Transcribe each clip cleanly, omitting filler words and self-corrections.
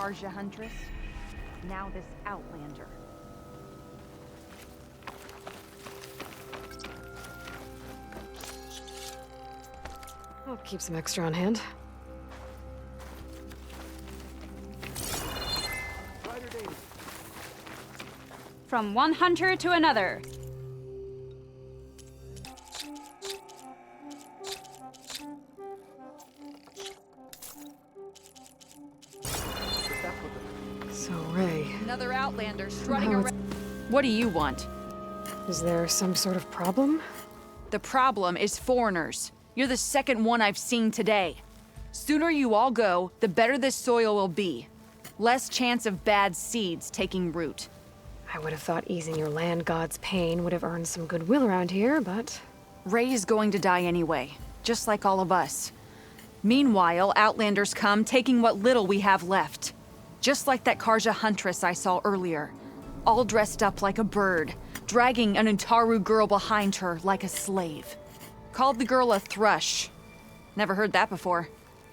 Karja Huntress, now this Outlander. I'll keep some extra on hand. From one hunter to another. So, Ray. Another Outlander strutting Somehow around. What do you want? Is there some sort of problem? The problem is foreigners. You're the second one I've seen today. Sooner you all go, the better this soil will be. Less chance of bad seeds taking root. I would have thought easing your land god's pain would have earned some goodwill around here, but... Ray is going to die anyway, just like all of us. Meanwhile, Outlanders come, taking what little we have left. Just like that Karja Huntress I saw earlier. All dressed up like a bird, dragging an Utaru girl behind her like a slave. Called the girl a thrush. Never heard that before.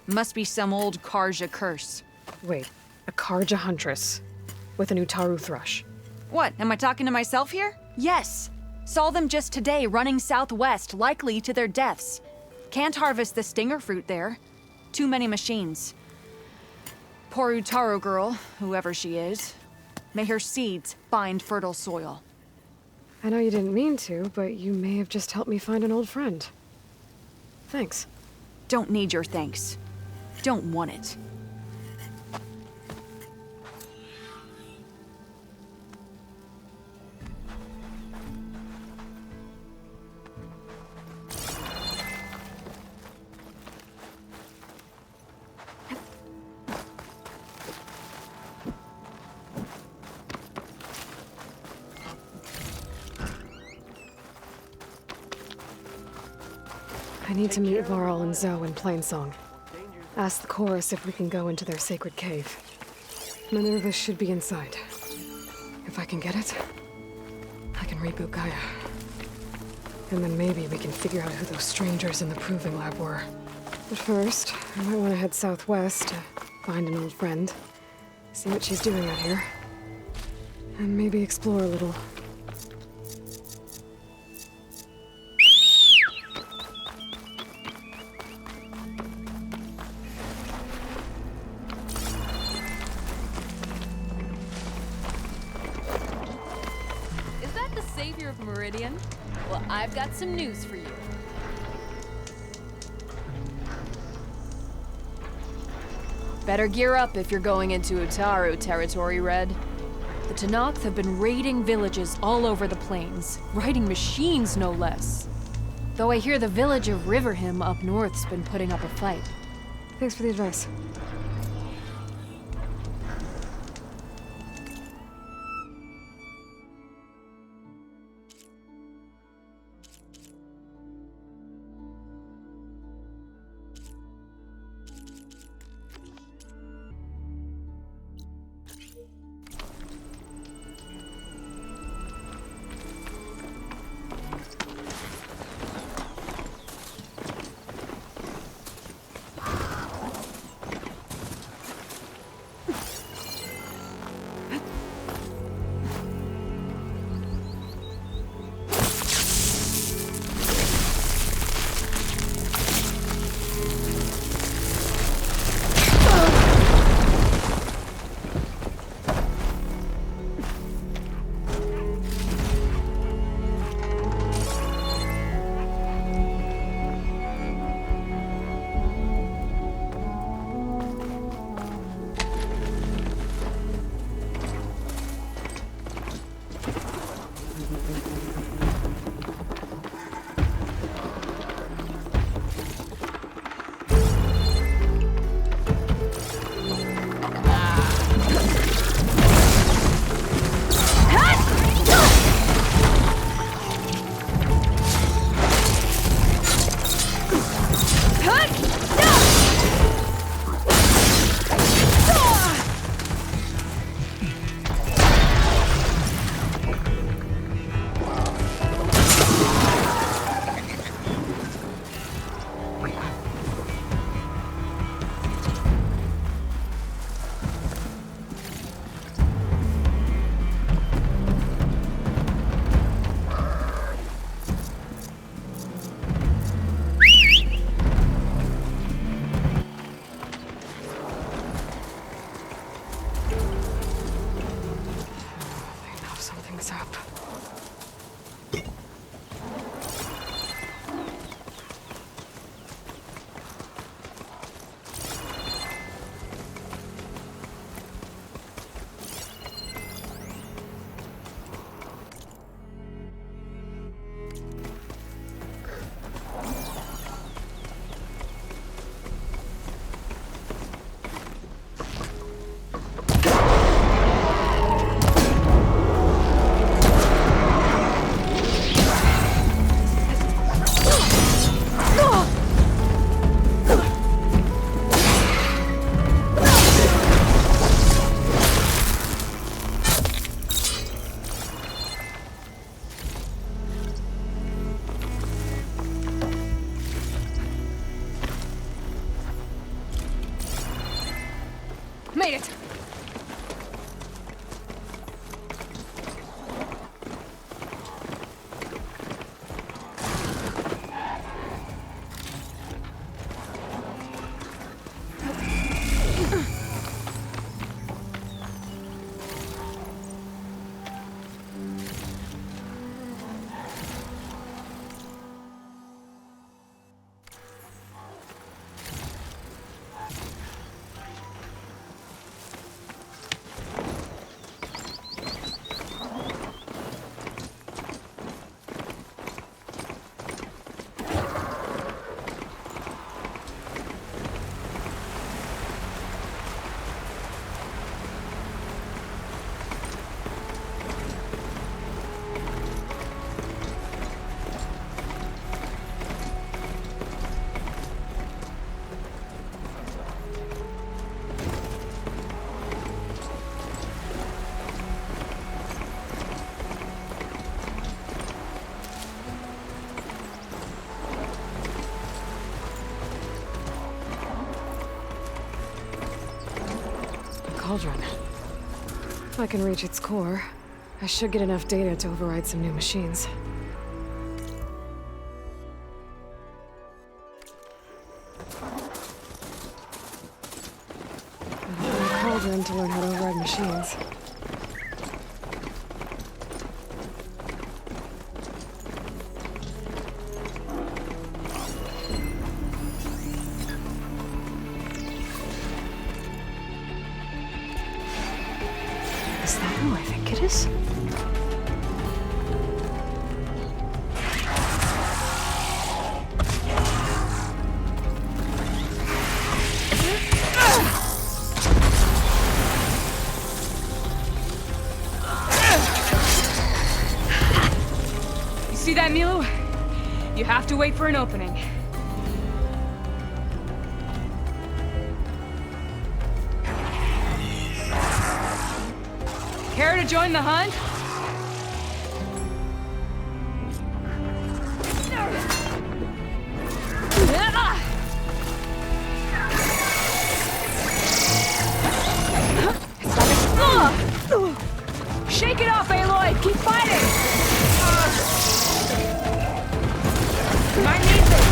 Must be some old Karja curse. Wait, a Karja Huntress with an Utaru thrush. What, am I talking to myself here? Yes. Saw them just today running southwest, likely to their deaths. Can't harvest the stinger fruit there. Too many machines. Poor Utaru girl, whoever she is. May her seeds find fertile soil. I know you didn't mean to, but you may have just helped me find an old friend. Thanks. Don't need your thanks. Don't want it. I need to meet Varl and Zoe in Plainsong. Ask the chorus if we can go into their sacred cave. Minerva should be inside. If I can get it, I can reboot Gaia. And then maybe we can figure out who those strangers in the proving lab were. But first, I might want to head southwest to find an old friend. See what she's doing out here. And maybe explore a little. Well, I've got some news for you. Better gear up if you're going into Utaru territory, Red. The Tanakh have been raiding villages all over the plains, riding machines no less. Though I hear the village of Riverhim up north's been putting up a fight. Thanks for the advice. Made it! Cauldron. If I can reach its core, I should get enough data to override some new machines. Gotta open a cauldron to learn how to override machines. Is that who I think it is? You see that, Milu? You have to wait for an opening. Care to join the hunt? Shake it off, Aloy! Keep fighting! Might need this!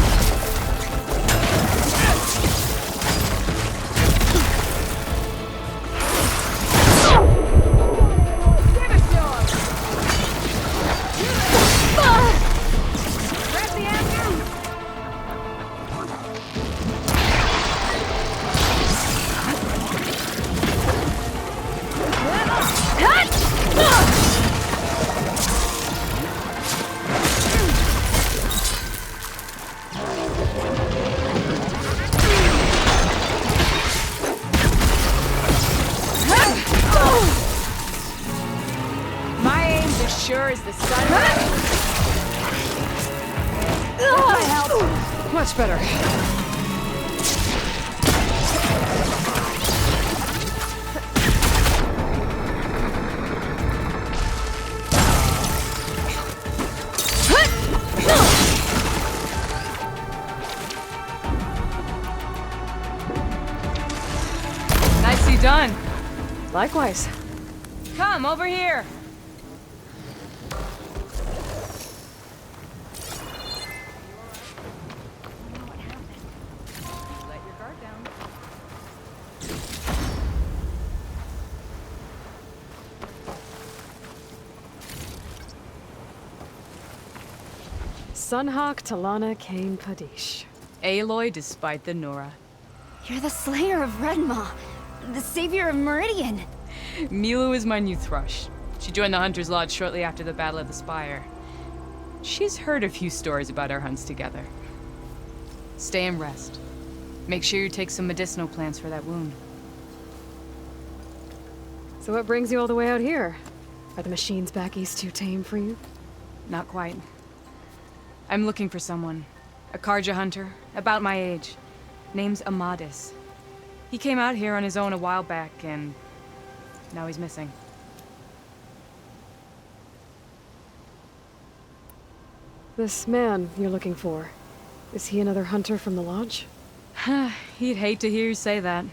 Sure as the sun. Much better. Nicely done. Likewise. Come over here. Sunhawk Talanah Kane Padish. Aloy despite the Nora. You're the slayer of Redmaw, the savior of Meridian. Milu is my new thrush. She joined the Hunter's Lodge shortly after the Battle of the Spire. She's heard a few stories about our hunts together. Stay and rest. Make sure you take some medicinal plants for that wound. So what brings you all the way out here? Are the machines back east too tame for you? Not quite. I'm looking for someone. A Karja hunter, about my age. Name's Amadis. He came out here on his own a while back, and now he's missing. This man you're looking for, is he another hunter from the lodge? He'd hate to hear you say that.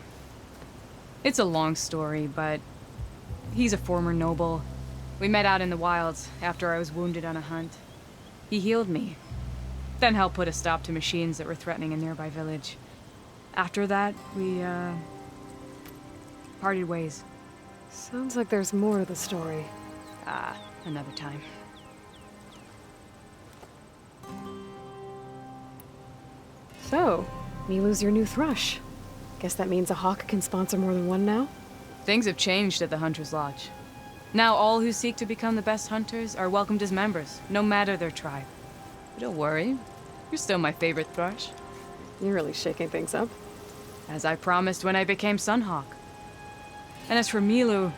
It's a long story, but he's a former noble. We met out in the wilds after I was wounded on a hunt. He healed me, then helped put a stop to machines that were threatening a nearby village. After that, we, parted ways. Sounds like there's more to the story. Another time. So, Milu's your new thrush. Guess that means a hawk can sponsor more than one now? Things have changed at the Hunter's Lodge. Now all who seek to become the best hunters are welcomed as members, no matter their tribe. But don't worry, you're still my favorite thrush. You're really shaking things up. As I promised when I became Sunhawk. And as for Milu,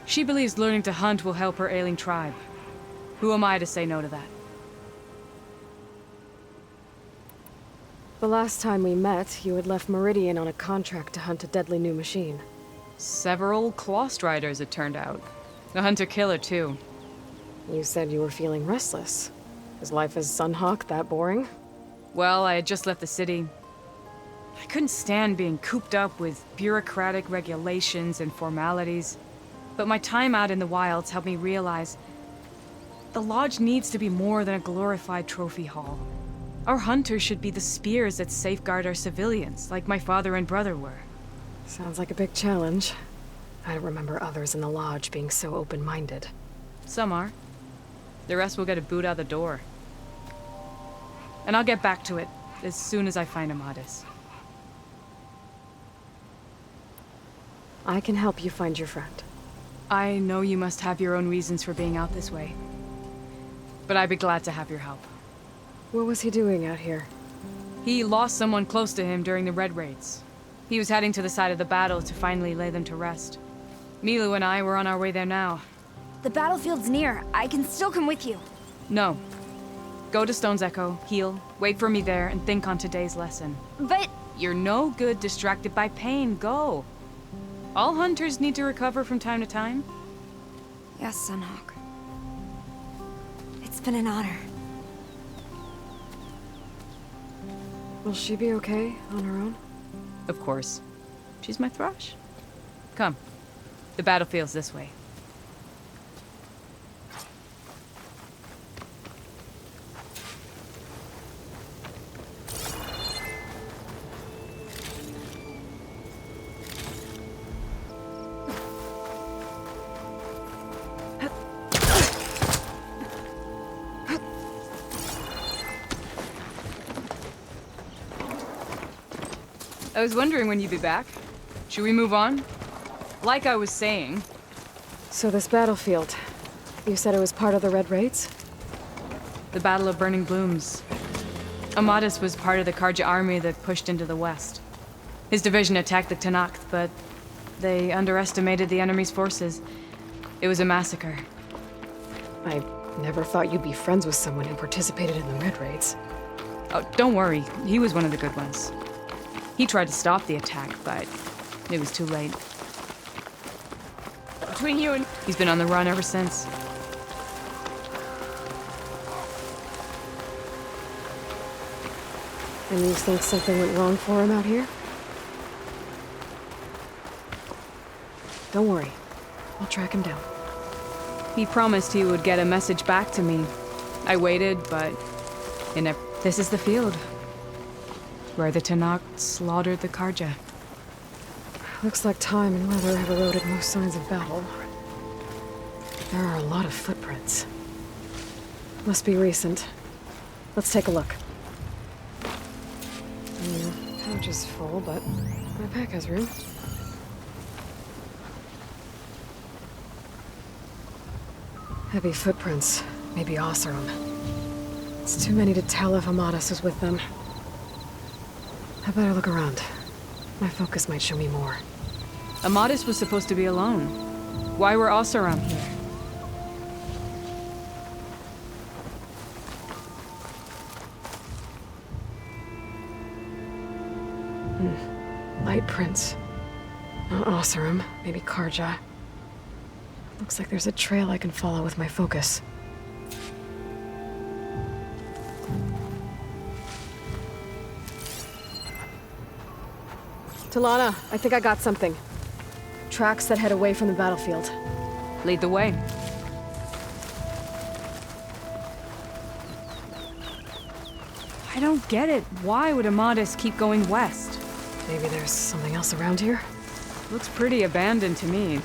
she believes learning to hunt will help her ailing tribe. Who am I to say no to that? The last time we met, you had left Meridian on a contract to hunt a deadly new machine. Several Clawstriders, it turned out. A hunter-killer, too. You said you were feeling restless. Is life as Sunhawk that boring? Well, I had just left the city. I couldn't stand being cooped up with bureaucratic regulations and formalities. But my time out in the wilds helped me realize the lodge needs to be more than a glorified trophy hall. Our hunters should be the spears that safeguard our civilians, like my father and brother were. Sounds like a big challenge. I don't remember others in the lodge being so open-minded. Some are. The rest will get a boot out the door. And I'll get back to it as soon as I find Amadis. I can help you find your friend. I know you must have your own reasons for being out this way. But I'd be glad to have your help. What was he doing out here? He lost someone close to him during the Red Raids. He was heading to the side of the battle to finally lay them to rest. Milu and I were on our way there now. The battlefield's near. I can still come with you. No. Go to Stone's Echo, heal, wait for me there, and think on today's lesson. But... You're no good distracted by pain. Go. All hunters need to recover from time to time. Yes, Sunhawk. It's been an honor. Will she be okay on her own? Of course. She's my thrush. Come. The battlefield's this way. I was wondering when you'd be back. Should we move on? Like I was saying... So this battlefield, you said it was part of the Red Raids? The Battle of Burning Blooms. Amadis was part of the Karja army that pushed into the west. His division attacked the Talanah, but they underestimated the enemy's forces. It was a massacre. I never thought you'd be friends with someone who participated in the Red Raids. Oh, don't worry. He was one of the good ones. He tried to stop the attack, but it was too late. Between you and... He's been on the run ever since. And you think something went wrong for him out here? Don't worry. I'll track him down. He promised he would get a message back to me. I waited, but... This is the field. Where the Talanah slaughtered the Karja. Looks like time and weather have eroded most signs of battle. There are a lot of footprints. Must be recent. Let's take a look. Pouch is full, but my pack has room. Heavy footprints. Maybe Oseram. It's too many to tell if Amadas was with them. I better look around. My focus might show me more. Amadas was supposed to be alone. Why were Oseram here? Light prints. Not Oseram, maybe Karja. Looks like there's a trail I can follow with my focus. Talanah, I think I got something. Tracks that head away from the battlefield. Lead the way. I don't get it. Why would Amadas keep going west? Maybe there's something else around here? Looks pretty abandoned to me.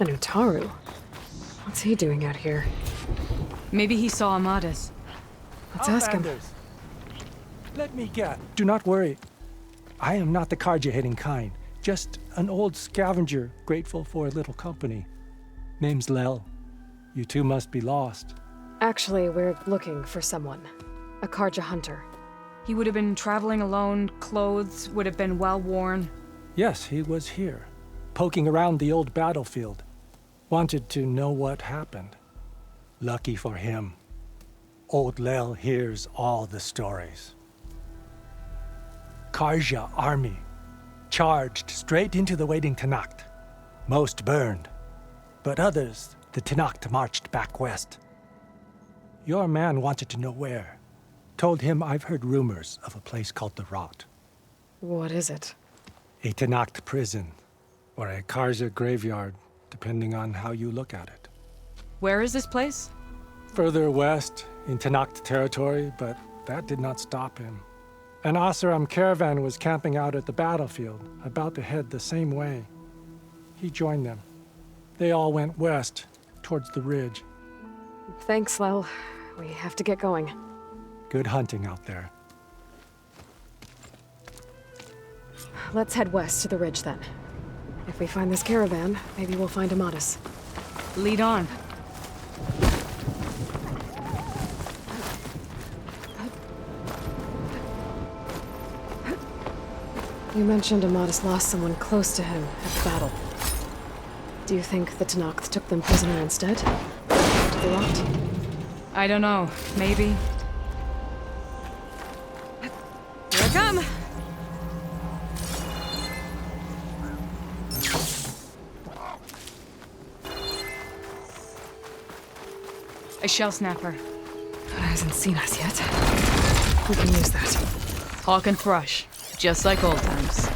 An Utaru? What's he doing out here? Maybe he saw Amadas. Let's ask him. Outlanders, let me get. Do not worry. I am not the Karja-hating kind. Just an old scavenger grateful for a little company. Name's Lel. You two must be lost. Actually, we're looking for someone. A Karja hunter. He would have been traveling alone, clothes would have been well worn. Yes, he was here, poking around the old battlefield. Wanted to know what happened. Lucky for him, old Lel hears all the stories. Karja army charged straight into the waiting Tanacht. Most burned, but others, the Tanacht marched back west. Your man wanted to know where. Told him I've heard rumors of a place called the Rot. What is it? A Tanacht prison, or a Karja graveyard, depending on how you look at it. Where is this place? Further west, in Tanacht territory, but that did not stop him. An Oseram caravan was camping out at the battlefield, about to head the same way. He joined them. They all went west, towards the ridge. Thanks, Lel. We have to get going. Good hunting out there. Let's head west to the ridge then. If we find this caravan, maybe we'll find Amadas. Lead on. You mentioned Amadas lost someone close to him at the battle. Do you think the Tanacht took them prisoner instead? To the Rot? I don't know. Maybe. Here I come! A shell snapper. It hasn't seen us yet. We can use that. Hawk and thrush. Just like old times.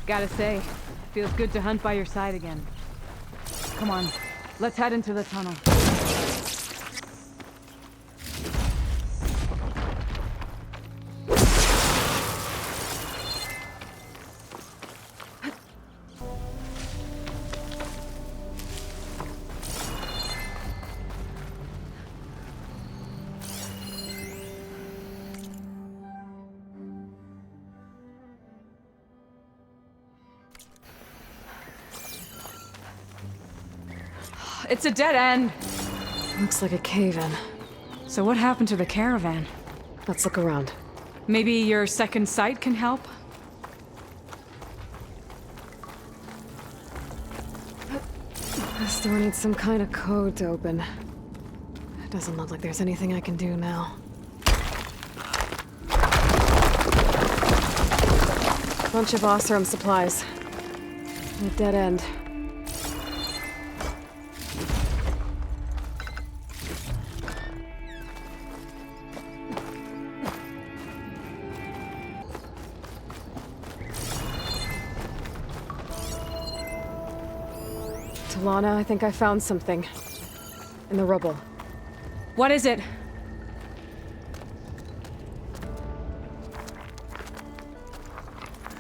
Gotta say, feels good to hunt by your side again. Come on, let's head into the tunnel. It's a dead end. Looks like a cave-in. So what happened to the caravan? Let's look around. Maybe your second sight can help? This door needs some kind of code to open. It doesn't look like there's anything I can do now. Bunch of Osram supplies. And a dead end. Talanah, I think I found something. In the rubble. What is it?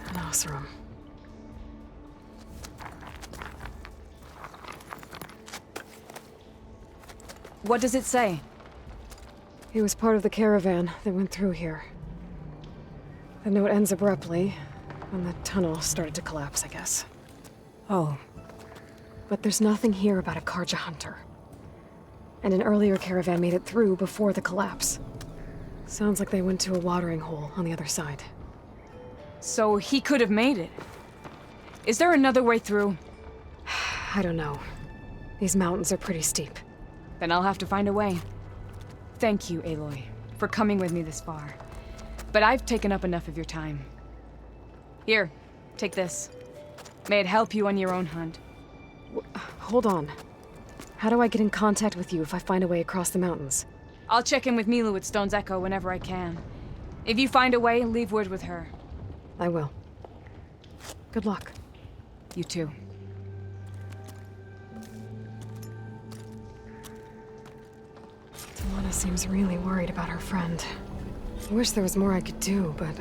An Osram. What does it say? He was part of the caravan that went through here. The note ends abruptly, when the tunnel started to collapse, I guess. Oh. But there's nothing here about a Karja hunter. And an earlier caravan made it through before the collapse. Sounds like they went to a watering hole on the other side. So he could have made it. Is there another way through? I don't know. These mountains are pretty steep. Then I'll have to find a way. Thank you, Aloy, for coming with me this far. But I've taken up enough of your time. Here, take this. May it help you on your own hunt. Hold on. How do I get in contact with you if I find a way across the mountains? I'll check in with Milu at Stone's Echo whenever I can. If you find a way, leave word with her. I will. Good luck. You too. Talanah seems really worried about her friend. I wish there was more I could do, but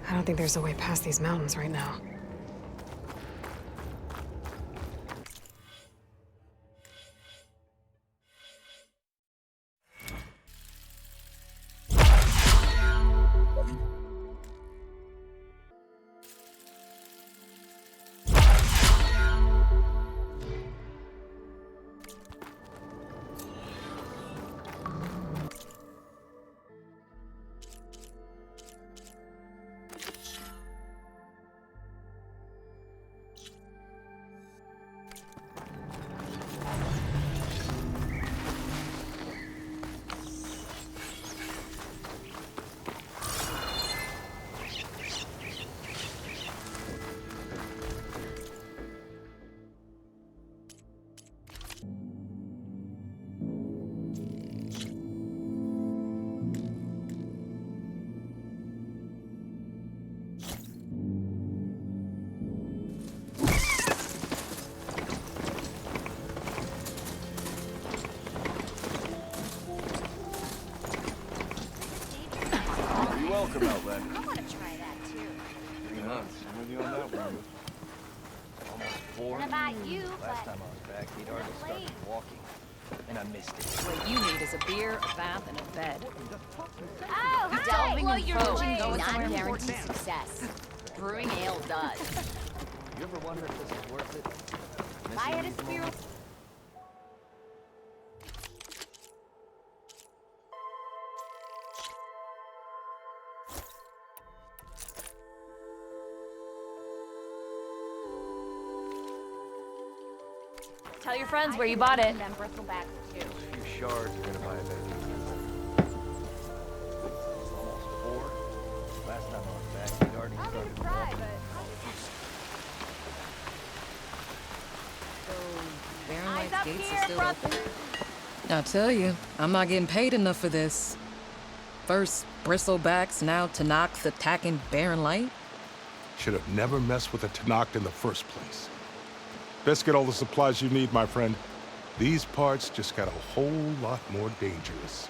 I don't think there's a way past these mountains right now. Welcome, Outlander. I want to try that too. 3 months. I'm with you on that one. Almost 4. What about you? Last time I was back, he'd already started walking, and I missed it. What you need is a beer, a bath, and a bed. Oh, hi. Delving Well, in you're foes going going not somewhere guarantee success. Brewing ale does. You ever wonder if this is worth it? If I had a Missing these spear. moments? Tell your friends where you bought it. And then Bristleback too. A few shards are gonna buy a better. It's almost 4. Last time I was back, he'd already started walking. Baron up gates here, are still brother. open. I tell you, I'm not getting paid enough for this. First Bristlebacks, now Tanakh's attacking Baron Light. Should have never messed with a Talanah in the first place. Best get all the supplies you need, my friend. These parts just got a whole lot more dangerous.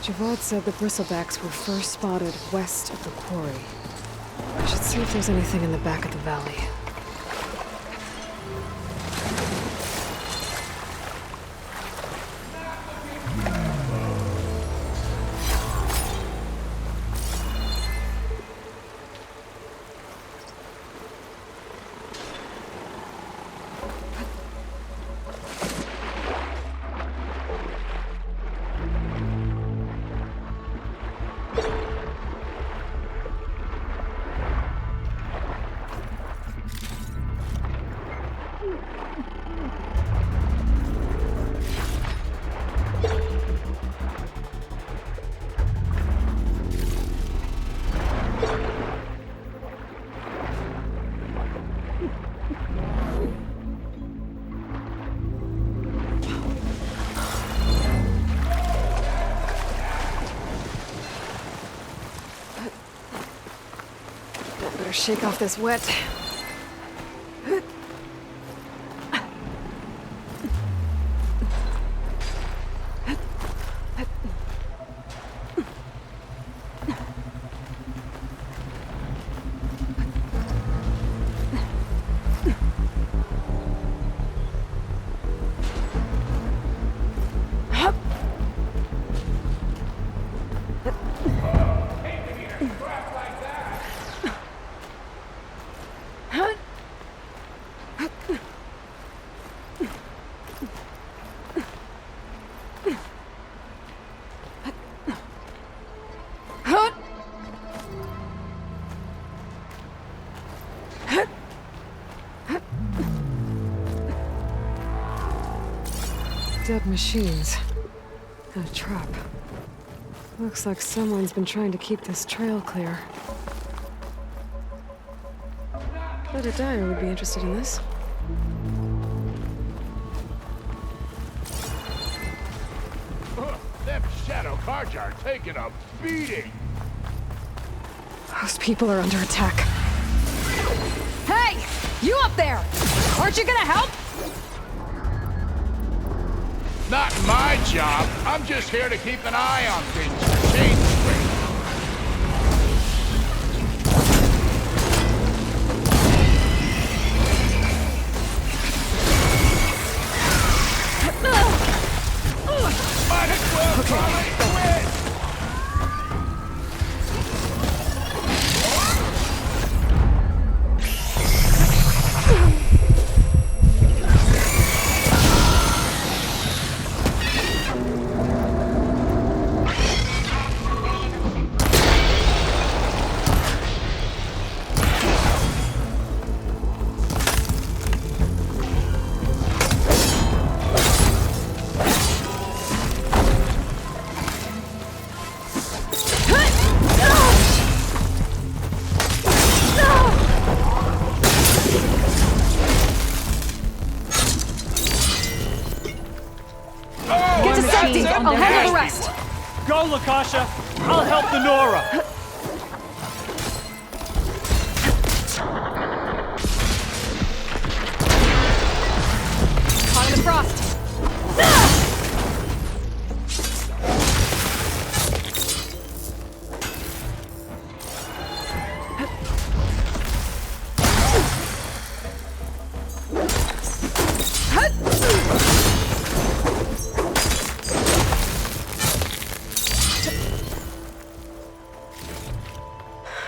Javad said the Bristlebacks were first spotted west of the quarry. I should see if there's anything in the back of the valley. Better shake off this wet. Dead machines. And a trap. Looks like someone's been trying to keep this trail clear. Bet a dyer would be interested in this. Them shadow cards are taking a beating. Those people are under attack. Hey! You up there! Aren't you gonna help? Not my job. I'm just here to keep an eye on things and change things. Might as well call it quits. I'll handle the rest. Go, Lakasha! I'll help the Nora! Caught in the frost.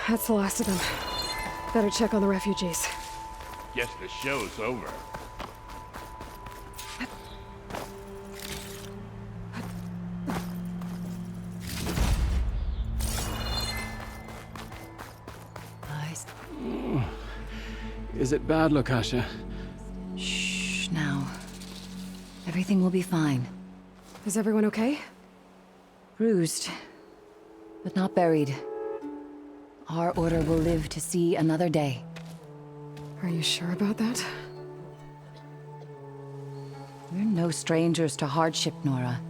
That's the last of them. Better check on the refugees. Guess the show's over. Is it bad, Lakasha? Shh, now. Everything will be fine. Is everyone okay? Bruised, but not buried. Our order will live to see another day. Are you sure about that? We're no strangers to hardship, Nora.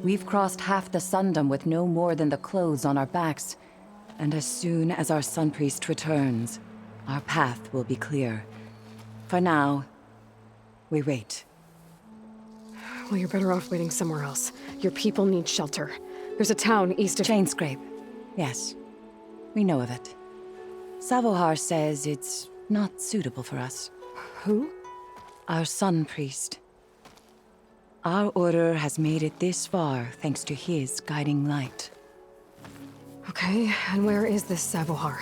We've crossed half the Sundom with no more than the clothes on our backs. And as soon as our Sun Priest returns, our path will be clear. For now, we wait. Well, you're better off waiting somewhere else. Your people need shelter. There's a town east of... Chainscrape. Yes. We know of it. Savohar says it's not suitable for us. Who? Our Sun Priest. Our order has made it this far thanks to his guiding light. Okay, and where is this Savohar?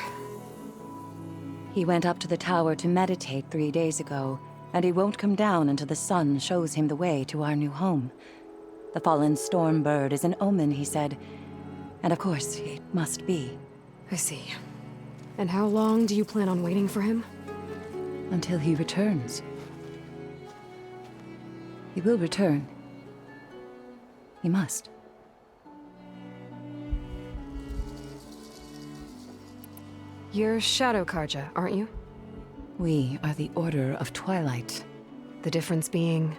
He went up to the tower to meditate 3 days ago, and he won't come down until the sun shows him the way to our new home. The fallen stormbird is an omen, he said. And of course, it must be. I see. And how long do you plan on waiting for him? Until he returns. He will return. He must. You're Shadow Karja, aren't you? We are the Order of Twilight. The difference being...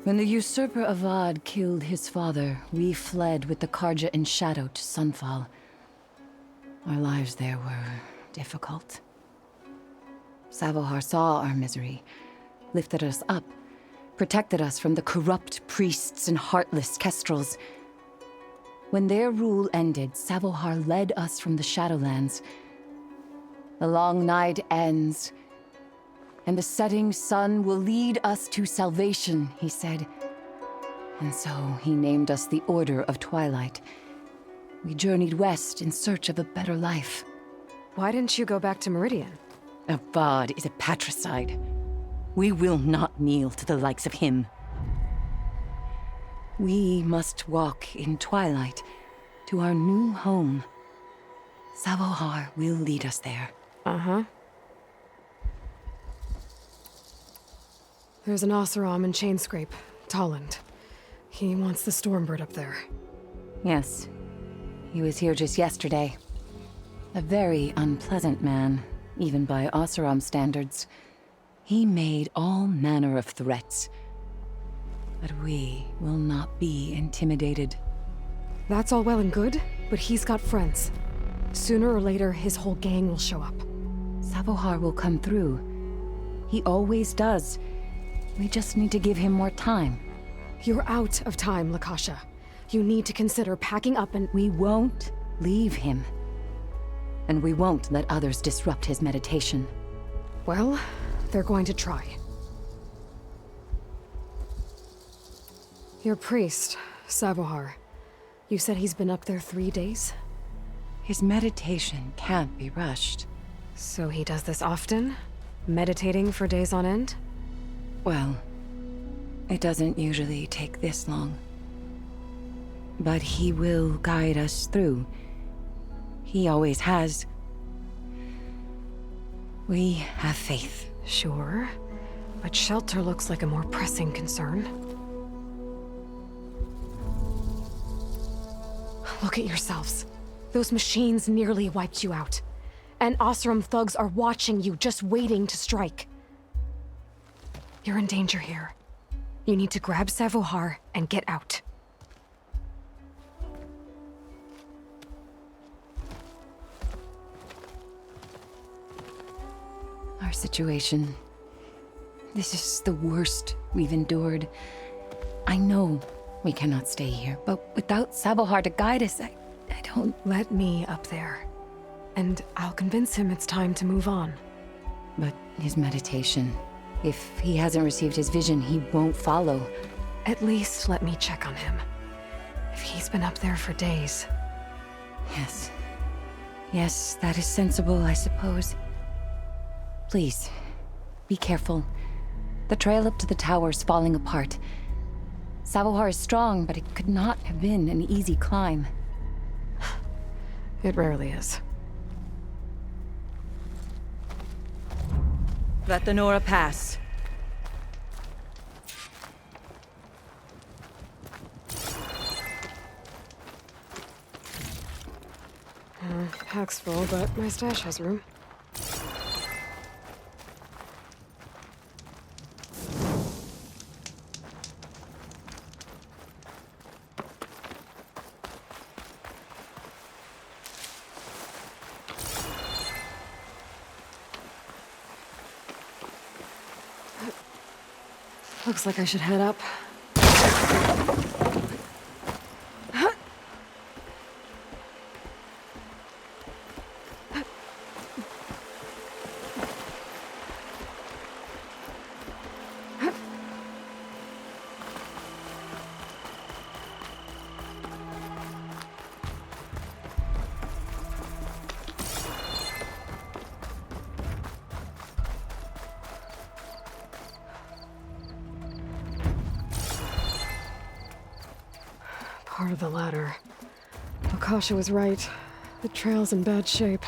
When the usurper Avad killed his father, we fled with the Karja in shadow to Sunfall. Our lives there were difficult. Savohar saw our misery, lifted us up, protected us from the corrupt priests and heartless kestrels. When their rule ended, Savohar led us from the Shadowlands. The long night ends, and the setting sun will lead us to salvation, he said. And so he named us the Order of Twilight. We journeyed west in search of a better life. Why didn't you go back to Meridian? Avad is a patricide. We will not kneel to the likes of him. We must walk in twilight to our new home. Savohar will lead us there. Uh-huh. There's an Oseram in Chainscrape, Talanah. He wants the Stormbird up there. Yes. He was here just yesterday. A very unpleasant man, even by Oseram standards. He made all manner of threats. But we will not be intimidated. That's all well and good, but he's got friends. Sooner or later, his whole gang will show up. Savohar will come through. He always does. We just need to give him more time. You're out of time, Lakasha. You need to consider packing up and... We won't leave him. And we won't let others disrupt his meditation. Well, they're going to try. Your priest, Savohar. You said he's been up there 3 days? His meditation can't be rushed. So he does this often? Meditating for days on end? Well, it doesn't usually take this long. But he will guide us through. He always has. We have faith. Sure, but shelter looks like a more pressing concern. Look at yourselves. Those machines nearly wiped you out. And Oseram thugs are watching you, just waiting to strike. You're in danger here. You need to grab Savohar and get out. Our situation. This is the worst we've endured. I know we cannot stay here, but without Savohar to guide us, I don't... Let me up there. And I'll convince him it's time to move on. But his meditation... If he hasn't received his vision, he won't follow. At least let me check on him. If he's been up there for days. Yes. Yes, that is sensible, I suppose. Please, be careful. The trail up to the tower's falling apart. Savohar is strong, but it could not have been an easy climb. It rarely is. Let the Nora pass. Pack's full, but my stash has room. Looks like I should head up. Part of the ladder. Lakasha was right. The trail's in bad shape.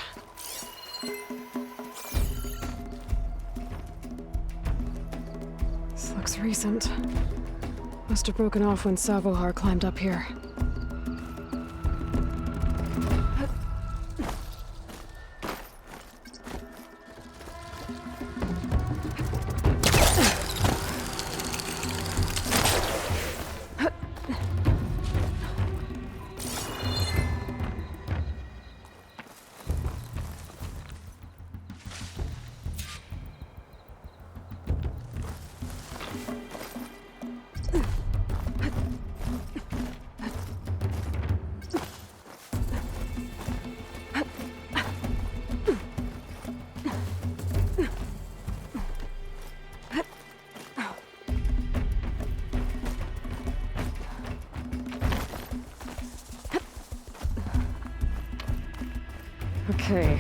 This looks recent. Must have broken off when Savohar climbed up here. Okay,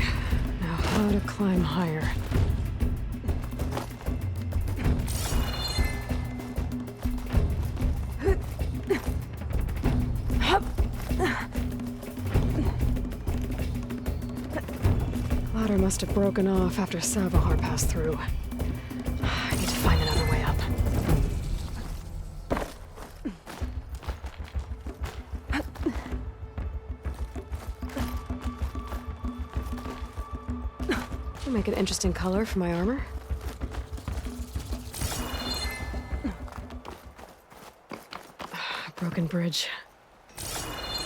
now how to climb higher. Ladder must have broken off after Savohar passed through. I need to find another way up. Make an interesting color for my armor. A broken bridge.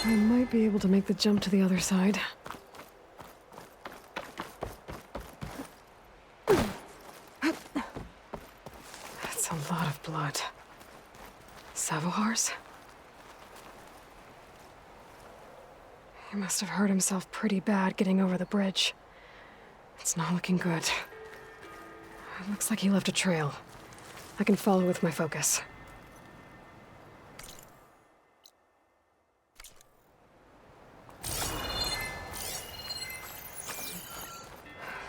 I might be able to make the jump to the other side. That's a lot of blood. Savohar's? He must have hurt himself pretty bad getting over the bridge. It's not looking good. It looks like he left a trail. I can follow with my focus.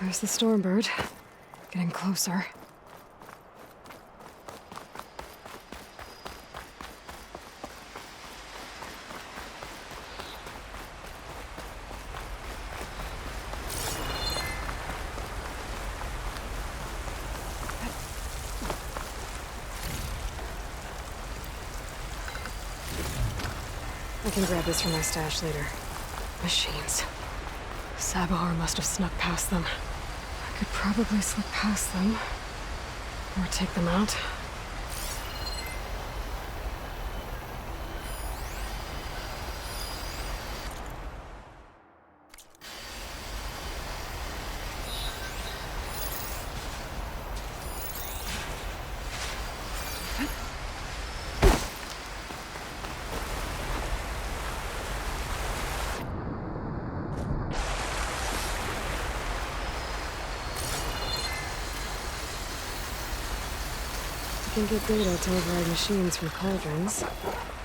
There's the stormbird. Getting closer. I can grab this from my stash later. Machines. Savohar must have snuck past them. I could probably slip past them. Or take them out. I can get data to override machines from cauldrons.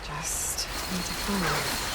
Just need to find them.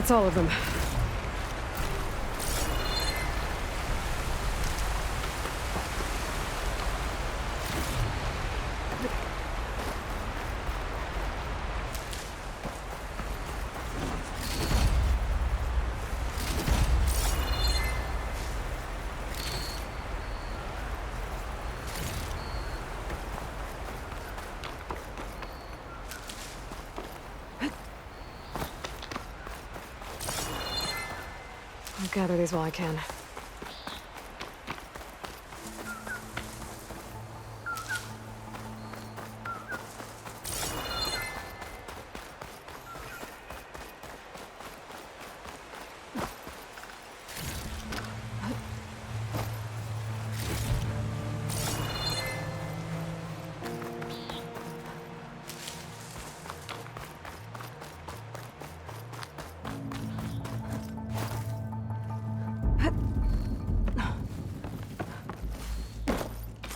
That's all of them. I'll gather these while I can.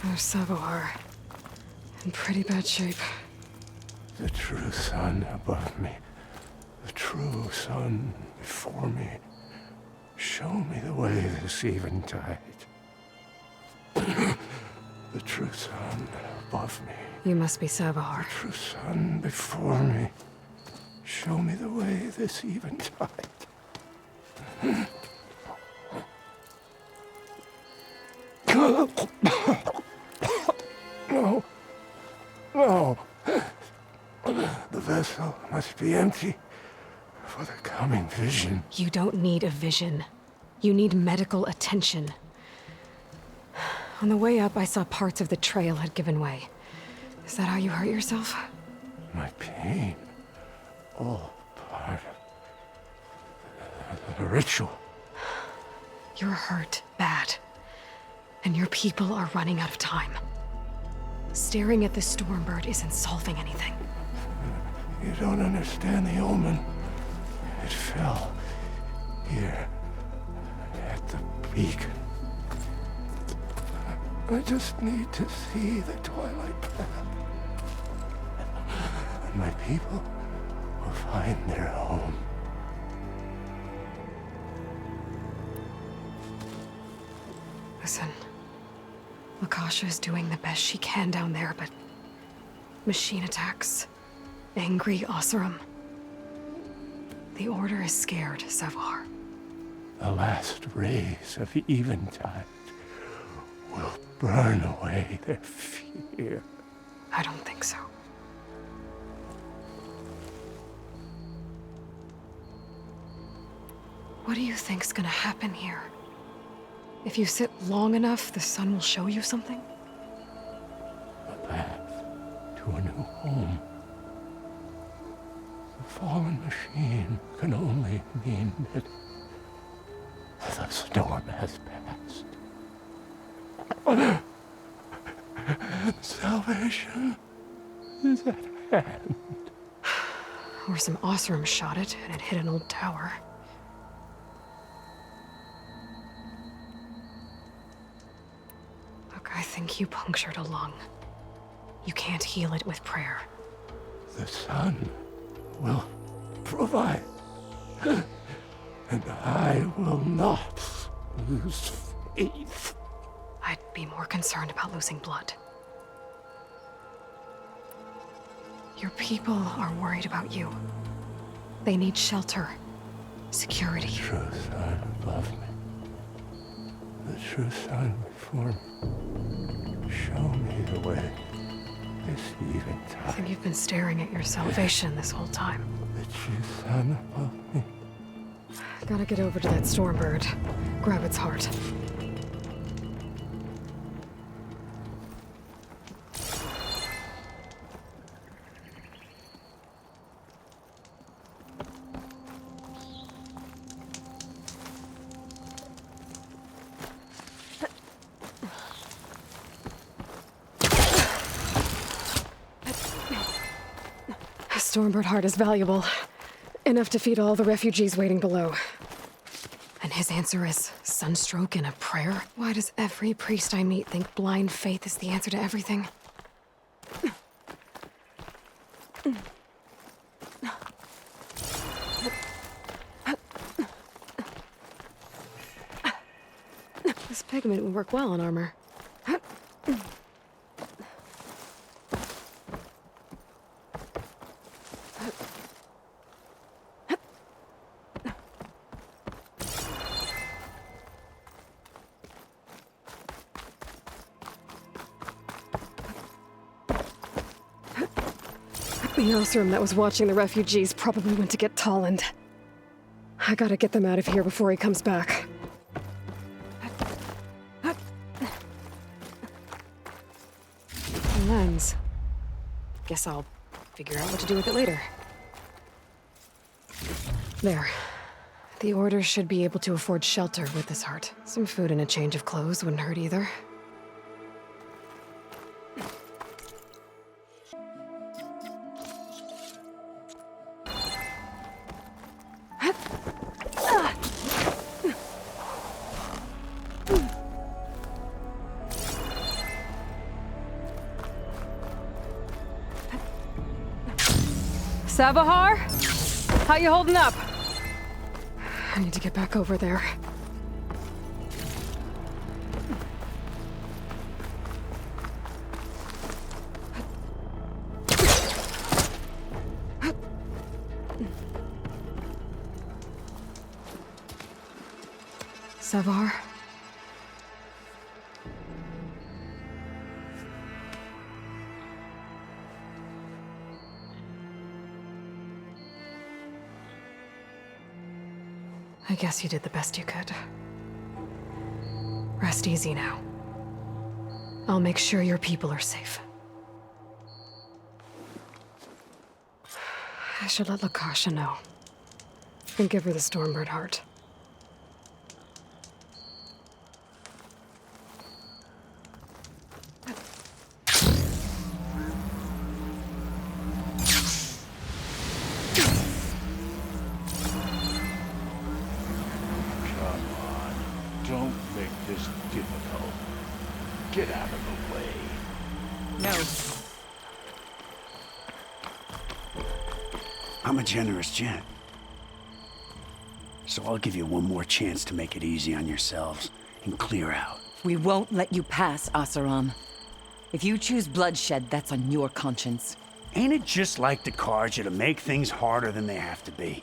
There's Savohar. In pretty bad shape. The true sun above me. The true sun before me. Show me the way this eventide. The true sun above me. You must be Savohar. The true sun before me. Show me the way this eventide. No. No. The vessel must be empty for the coming vision. You don't need a vision. You need medical attention. On the way up, I saw parts of the trail had given way. Is that how you hurt yourself? My pain. All part of the ritual. You're hurt bad. And your people are running out of time. Staring at the stormbird isn't solving anything. You don't understand the omen. It fell here at the beacon. I just need to see the twilight path. And my people will find their home. Listen. Lakasha is doing the best she can down there, but... machine attacks. Angry Oseram. The Order is scared, Savohar. The last rays of eventide will burn away their fear. I don't think so. What do you think's gonna happen here? If you sit long enough, the sun will show you something? A path to a new home. The fallen machine can only mean that the storm has passed. And salvation is at hand. Or some Oseram shot it, and it hit an old tower. Look, I think you punctured a lung. You can't heal it with prayer. The sun will provide. And I will not lose faith. I'd be more concerned about losing blood. Your people are worried about you. They need shelter, security. The true sun above me. The true sun before me. Show me the way this eventide. I think you've been staring at your salvation this whole time. The true sun above me. Gotta get over to that stormbird. Grab its heart. A stormbird heart is valuable. Enough to feed all the refugees waiting below. And his answer is sunstroke and a prayer? Why does every priest I meet think blind faith is the answer to everything? This pigment would work well on armor. The Osram that was watching the refugees probably went to get Talanah. I gotta get them out of here before he comes back. A lens. Guess I'll figure out what to do with it later. There. The Order should be able to afford shelter with this heart. Some food and a change of clothes wouldn't hurt either. Savahar? How you holding up? I need to get back over there. Savahar? I guess you did the best you could. Rest easy now. I'll make sure your people are safe. I should let Lakasha know. And give her the stormbird heart. Get out of the way. No. I'm a generous gent. So I'll give you one more chance to make it easy on yourselves and clear out. We won't let you pass, Asaram. If you choose bloodshed, that's on your conscience. Ain't it just like the Karja to make things harder than they have to be?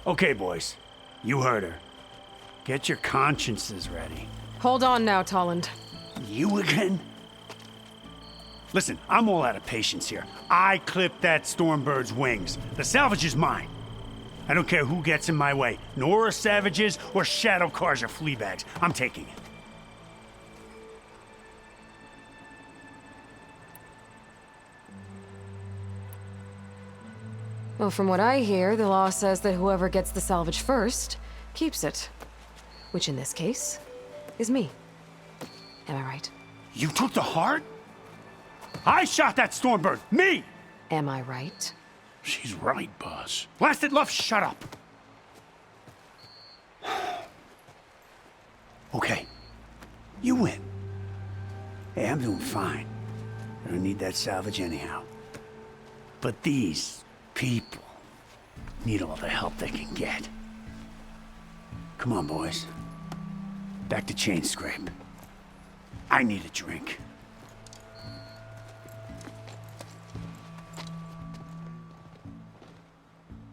Okay, boys. You heard her. Get your consciences ready. Hold on now, Talanah. You again? Listen, I'm all out of patience here. I clipped that stormbird's wings. The salvage is mine. I don't care who gets in my way. Nora savages or shadow cars or flea bags. I'm taking it. Well, from what I hear, the law says that whoever gets the salvage first keeps it. Which in this case is me. Am I right? You took the heart? I shot that stormbird! Me! Am I right? She's right, boss. Blasted love, shut up! Okay. You win. Hey, I'm doing fine. I don't need that salvage anyhow. But these people need all the help they can get. Come on, boys. Back to chain scrape. I need a drink.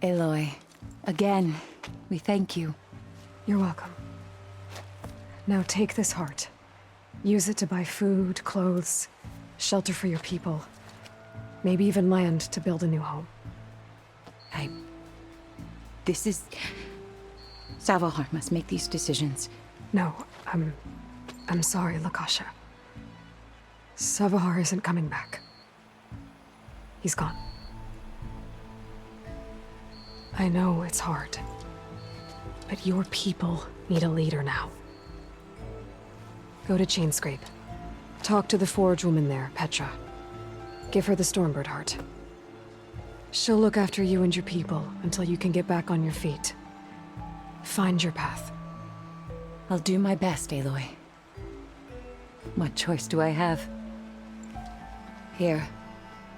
Aloy, again, we thank you. You're welcome. Now take this heart. Use it to buy food, clothes, shelter for your people. Maybe even land to build a new home. This is... Savahar must make these decisions. No, I'm sorry, Lakasha. Savahar isn't coming back. He's gone. I know it's hard, but your people need a leader now. Go to Chainscrape. Talk to the forge woman there, Petra. Give her the Stormbird heart. She'll look after you and your people until you can get back on your feet. Find your path. I'll do my best, Aloy. What choice do I have? Here,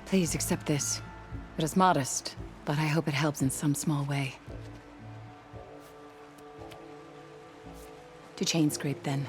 please accept this. It is modest, but I hope it helps in some small way. To chain scrape, then.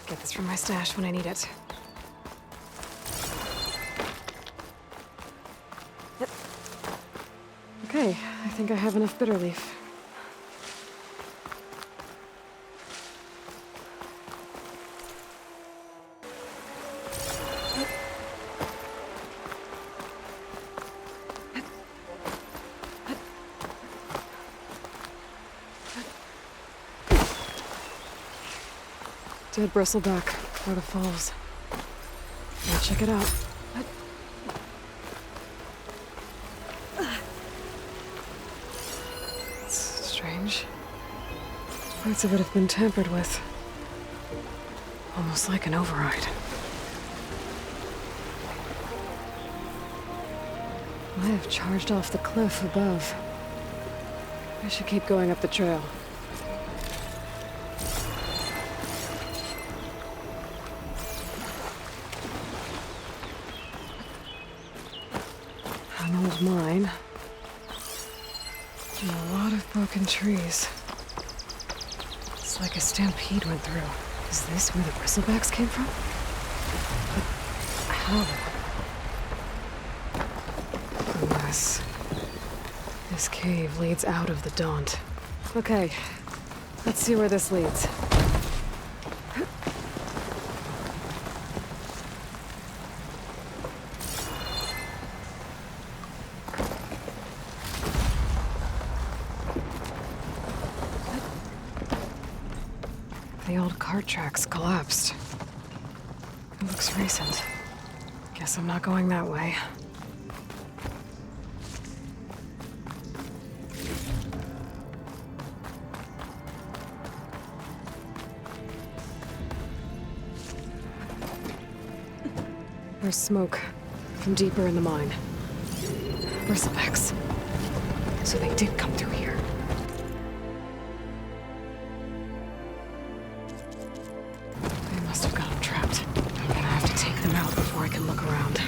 Get this from my stash when I need it. Okay, I think I have enough bitter leaf. Dead Bristleback, where the falls. I'll check it out. It's strange. Parts of it have been tampered with. Almost like an override. I have charged off the cliff above. I should keep going up the trail. An old mine. And a lot of broken trees. It's like a stampede went through. Is this where the Bristlebacks came from? But how? Unless this cave leads out of the Daunt. Okay, let's see where this leads. The old cart tracks collapsed. It looks recent. Guess I'm not going that way. There's smoke from deeper in the mine. Bristlebacks. So they did come through here. They must have got them trapped. I'm gonna have to take them out before I can look around.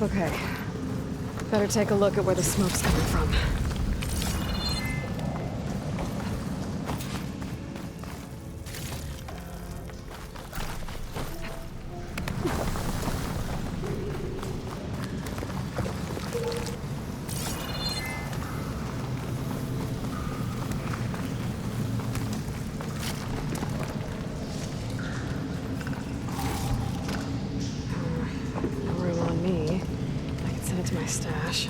Okay. Better take a look at where the smoke's coming from. Stash.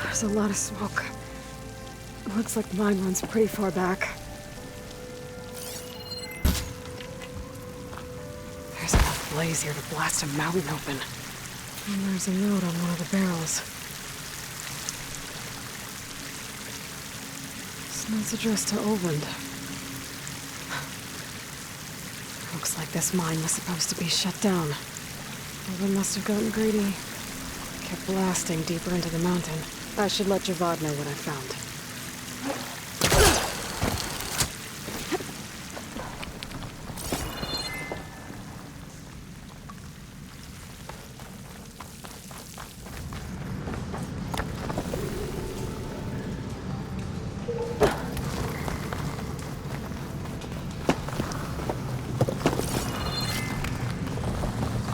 There's a lot of smoke. Looks like mine runs pretty far back. Blaze here to blast a mountain open. And there's a note on one of the barrels. This note's addressed to Oland. Looks like this mine was supposed to be shut down. Oland must have gotten greedy. Kept blasting deeper into the mountain. I should let Javad know what I found.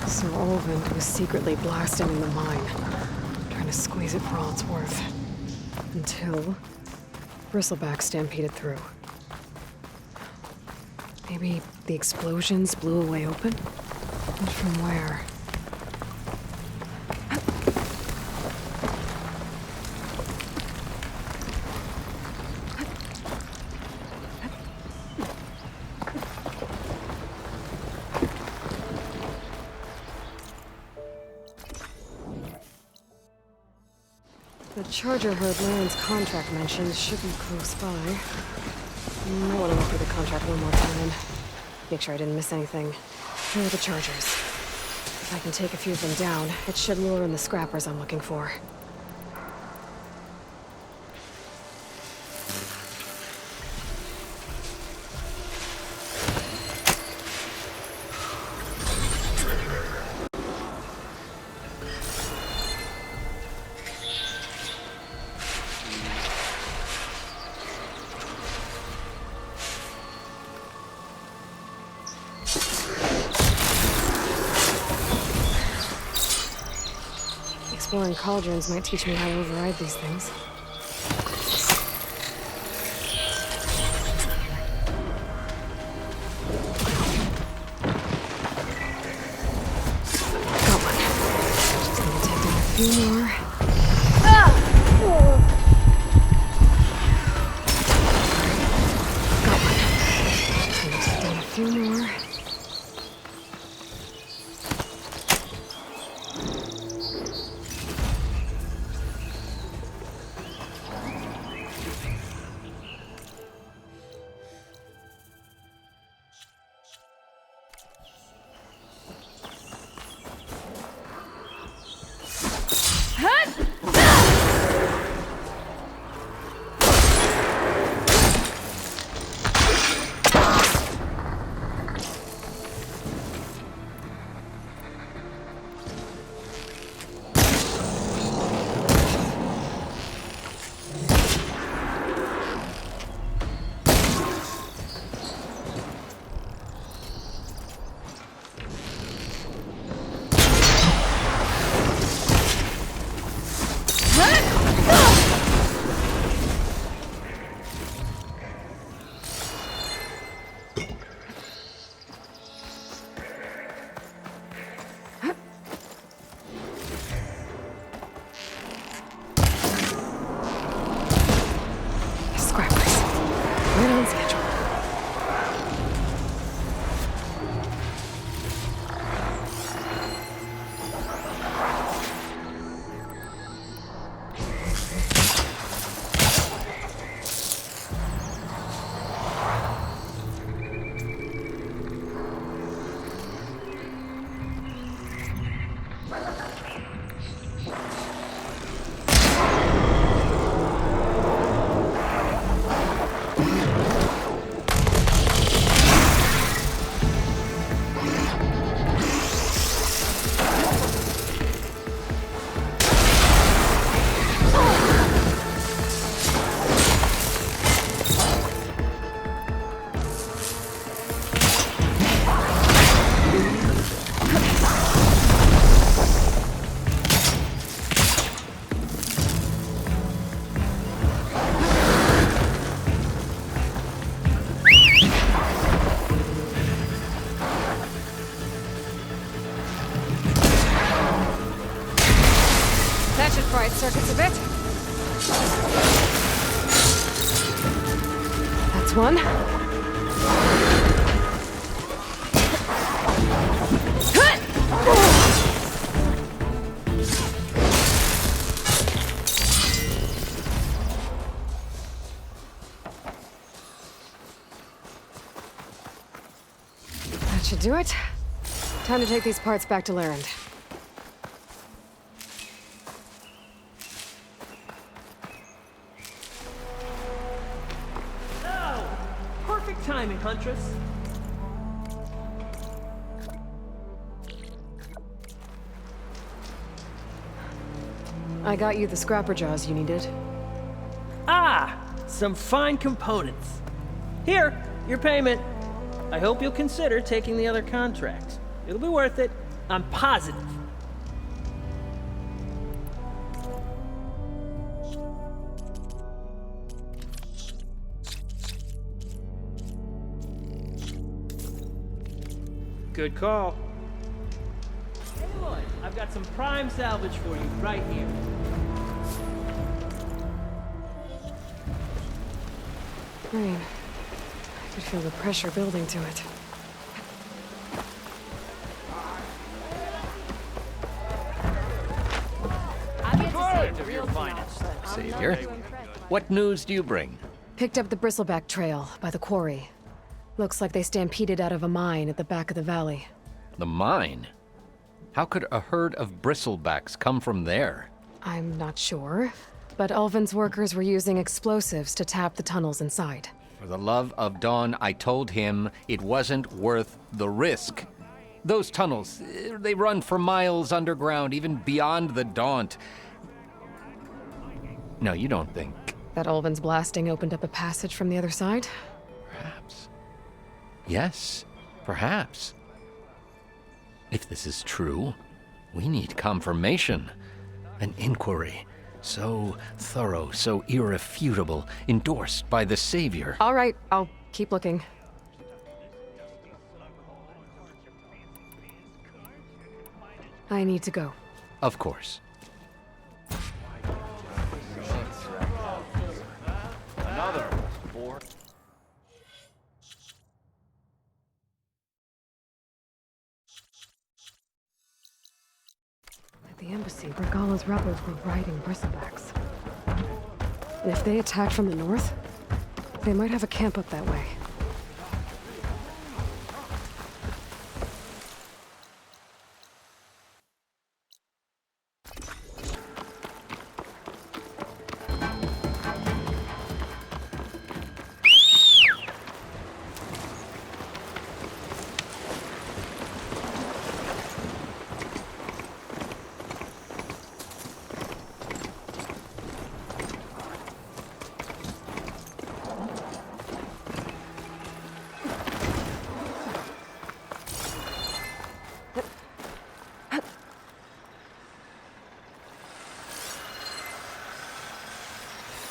So Olvin was secretly blasting in the mine, trying to squeeze it for all it's worth. Until Bristleback stampeded through. Maybe the explosions blew a way open? But from where? The Charger Herd Land's contract mentions should be close by. I want to look through the contract one more time. Make sure I didn't miss anything. Here are the Chargers. If I can take a few of them down, it should lure in the scrappers I'm looking for. Exploring cauldrons might teach me how to override these things. Got one. Just need to take down a few more. Got one. Just need to take down a few more. There's one. That should do it. Time to take these parts back to Larend. Perfect timing, Huntress. I got you the scrapper jaws you needed. Ah! Some fine components. Here, your payment. I hope you'll consider taking the other contract. It'll be worth it. I'm positive. Good call. Hey, Aloy, I've got some prime salvage for you right here. Rain. I could feel the pressure building to it. Savior, what news do you bring? Picked up the Bristleback trail by the quarry. Looks like they stampeded out of a mine at the back of the valley. The mine? How could a herd of bristlebacks come from there? I'm not sure, but Ulvin's workers were using explosives to tap the tunnels inside. For the love of Dawn, I told him it wasn't worth the risk. Those tunnels, they run for miles underground, even beyond the Daunt. No, you don't think... That Ulvin's blasting opened up a passage from the other side? Perhaps. Yes, perhaps. If this is true, we need confirmation. An inquiry. So thorough, so irrefutable, endorsed by the Savior. All right, I'll keep looking. I need to go. Of course. Another four. At the embassy, Regala's rebels were riding bristlebacks. And if they attack from the north, they might have a camp up that way.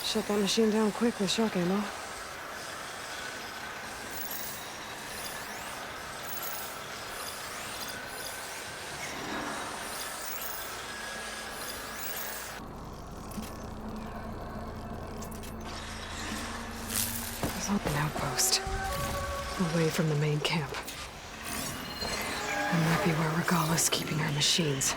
Shut that machine down quick with shock ammo. There's an outpost. Away from the main camp. That might be where Regala's keeping her machines.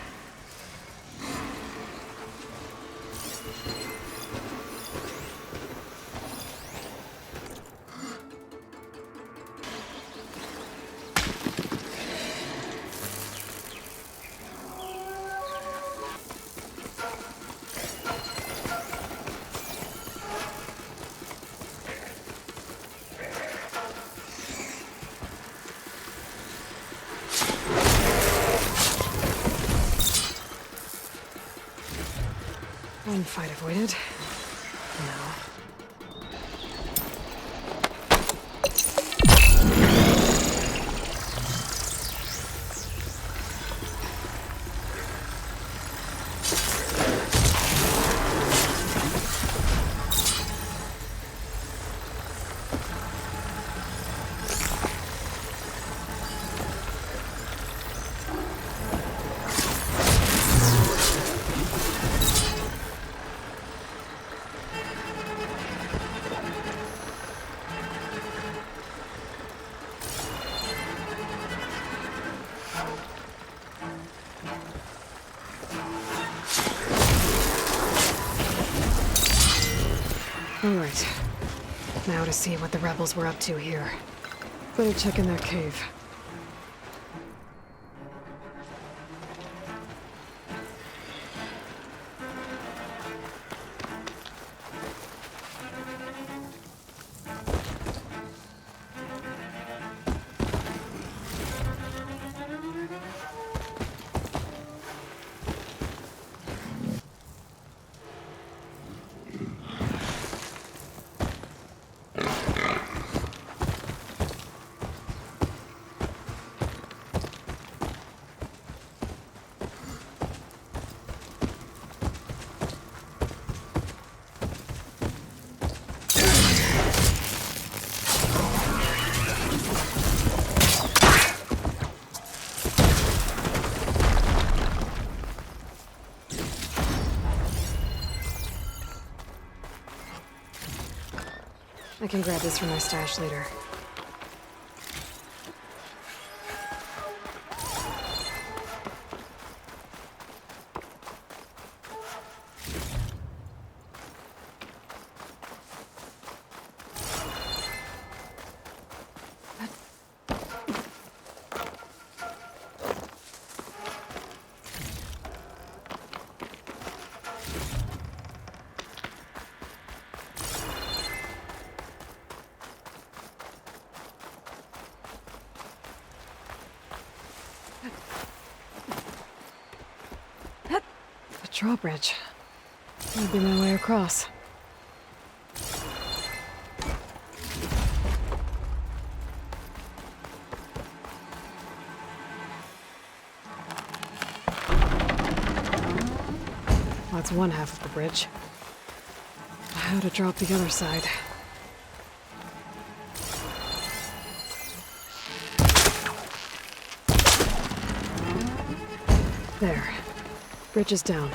One fight avoided. No. Alright. Now to see what the rebels were up to here. Better check in that cave. I can grab this from my stash later. Drawbridge. That'd be my way across. That's one half of the bridge. How to drop the other side? There. Bridge is down.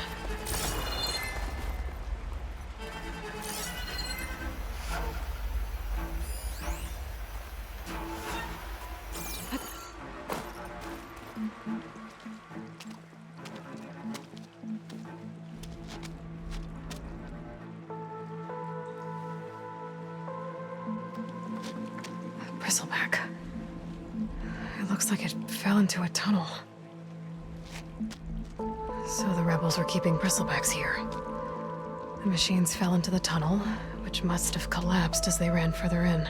Bristleback. It looks like it fell into a tunnel. So the rebels were keeping bristlebacks here. The machines fell into the tunnel, which must have collapsed as they ran further in.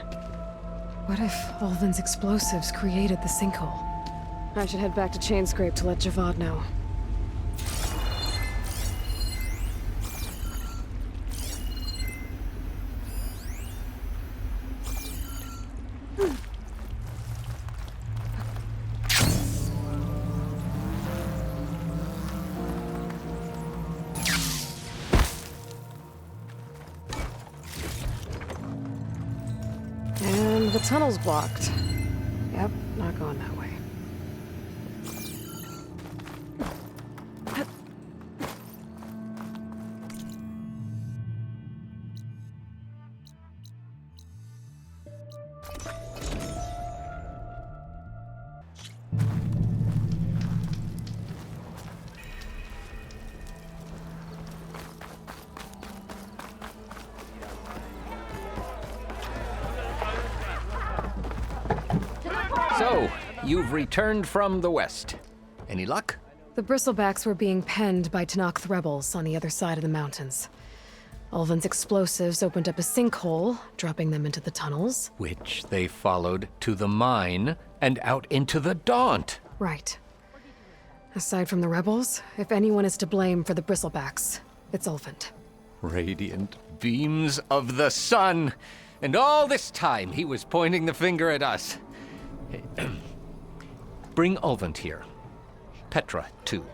What if Ulvin's explosives created the sinkhole? I should head back to Chainscrape to let Javad know. And the tunnel's blocked. Yep, not going that way. So, you've returned from the west. Any luck? The Bristlebacks were being penned by Tanakh rebels on the other side of the mountains. Ulvin's explosives opened up a sinkhole, dropping them into the tunnels. Which they followed to the mine and out into the Daunt. Right. Aside from the rebels, if anyone is to blame for the Bristlebacks, it's Ulvin. Radiant beams of the sun! And all this time he was pointing the finger at us. Bring Ulvin here. Petra, too.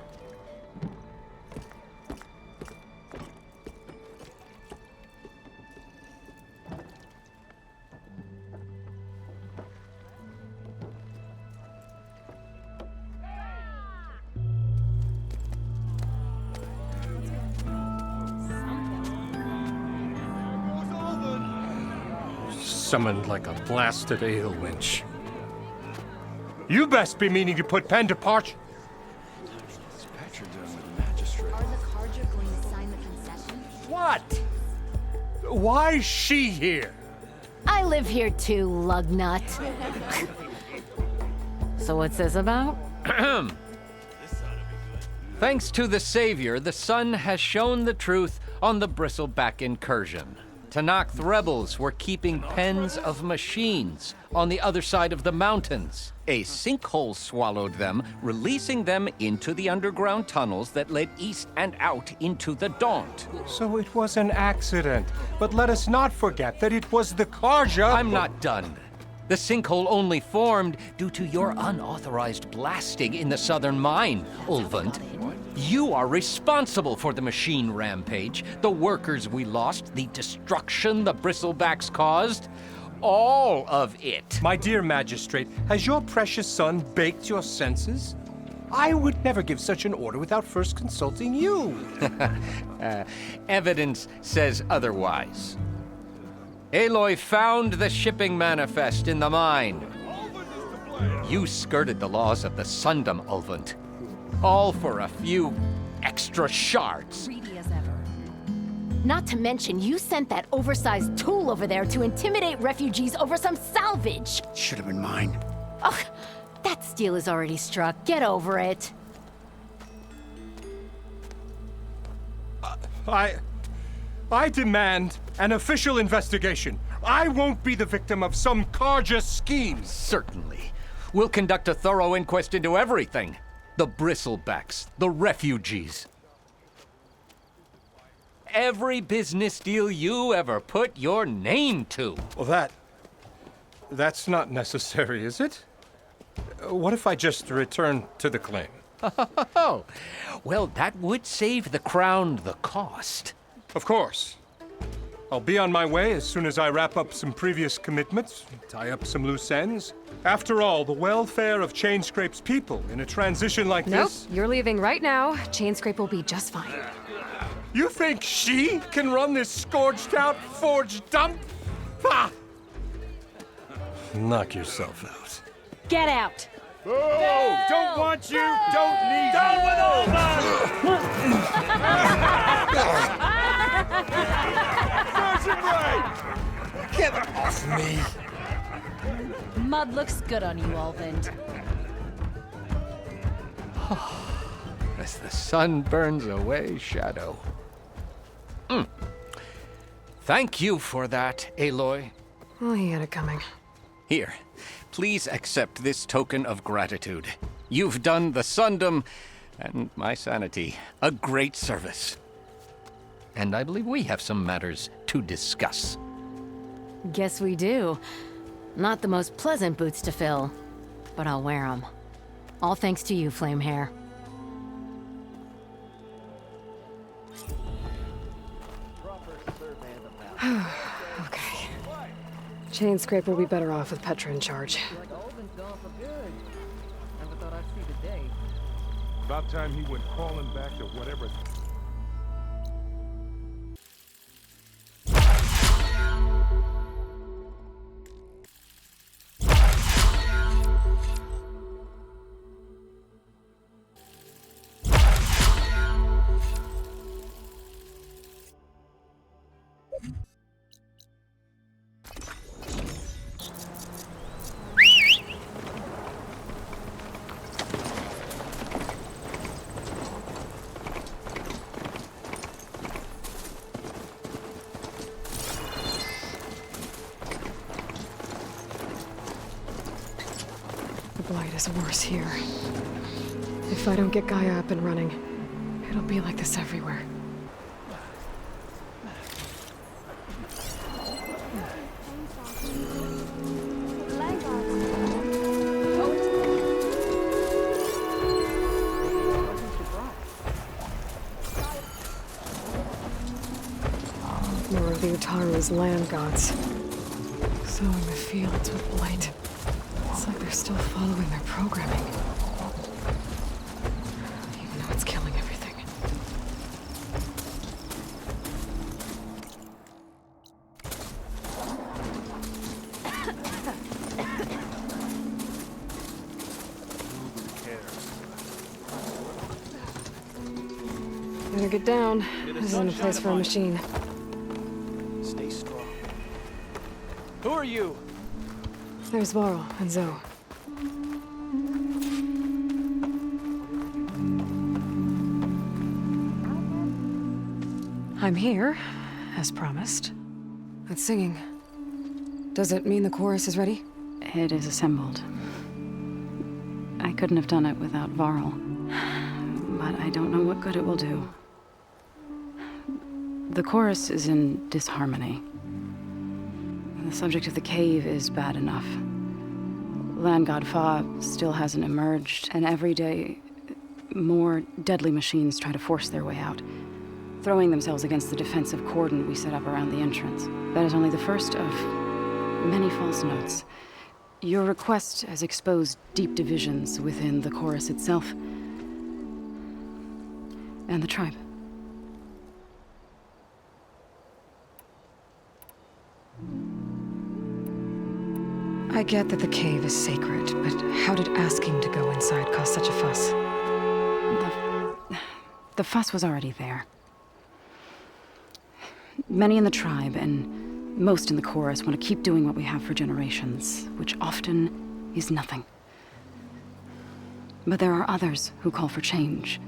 Summoned like a blasted ale winch. You best be meaning to put pen to parch. Are the Carja going to sign the concession? What? Why is she here? I live here too, lugnut. So what's this about? Thanks to the Savior, the sun has shown the truth on the Bristleback incursion. Talanah rebels were keeping pens of machines on the other side of the mountains. A sinkhole swallowed them, releasing them into the underground tunnels that led east and out into the Daunt. So it was an accident. But let us not forget that it was the Karja. I'm not done. The sinkhole only formed due to your unauthorized blasting in the southern mine, Ulvund. You are responsible for the machine rampage, the workers we lost, the destruction the Bristlebacks caused. All of it. My dear magistrate, has your precious son baked your senses? I would never give such an order without first consulting you. Evidence says otherwise. Aloy found the shipping manifest in the mine. You skirted the laws of the Sundom, Ulvund. All for a few extra shards. Greedy as ever. Not to mention, you sent that oversized tool over there to intimidate refugees over some salvage. Should have been mine. Ugh, that steel is already struck. Get over it. I demand an official investigation. I won't be the victim of some Karja schemes. Certainly. We'll conduct a thorough inquest into everything. The Bristlebacks, the refugees. Every business deal you ever put your name to. Well, that's not necessary, is it? What if I just return to the claim? Oh, well, that would save the crown the cost. Of course. I'll be on my way as soon as I wrap up some previous commitments, tie up some loose ends. After all, the welfare of Chainscrape's people in a transition like this... Nope, you're leaving right now. Chainscrape will be just fine. You think she can run this scorched-out forged dump? Ha! Knock yourself out. Get out! Oh, don't want you, don't need you. Down with all Get off me! Mud looks good on you, Ulvund. As the sun burns away shadow. Thank you for that, Aloy. Oh, he had it coming. Here, please accept this token of gratitude. You've done the Sundom and my sanity a great service. And I believe we have some matters to discuss. Guess we do. Not the most pleasant boots to fill, but I'll wear them. All thanks to you, Flamehair. Okay. Chainscrape will be better off with Petra in charge. About time he went crawling back to whatever. The blight is worse here. If I don't get Gaia up and running, it'll be like this everywhere. More of the Utaru's land gods. Sowing the fields with blight. It's like they're still following their programming. Even though it's killing everything. Better get down. This isn't a place for a machine. Stay are you? There's Varl and Zoe. I'm here, as promised. That's singing. Does it mean the chorus is ready? It is assembled. I couldn't have done it without Varl. But I don't know what good it will do. The chorus is in disharmony. The subject of the cave is bad enough. Land God Fa still hasn't emerged, and every day, more deadly machines try to force their way out, throwing themselves against the defensive cordon we set up around the entrance. That is only the first of many false notes. Your request has exposed deep divisions within the chorus itself and the tribe. I get that the cave is sacred, but how did asking to go inside cause such a fuss? The fuss was already there. Many in the tribe and most in the chorus want to keep doing what we have for generations, which often is nothing. But there are others who call for change,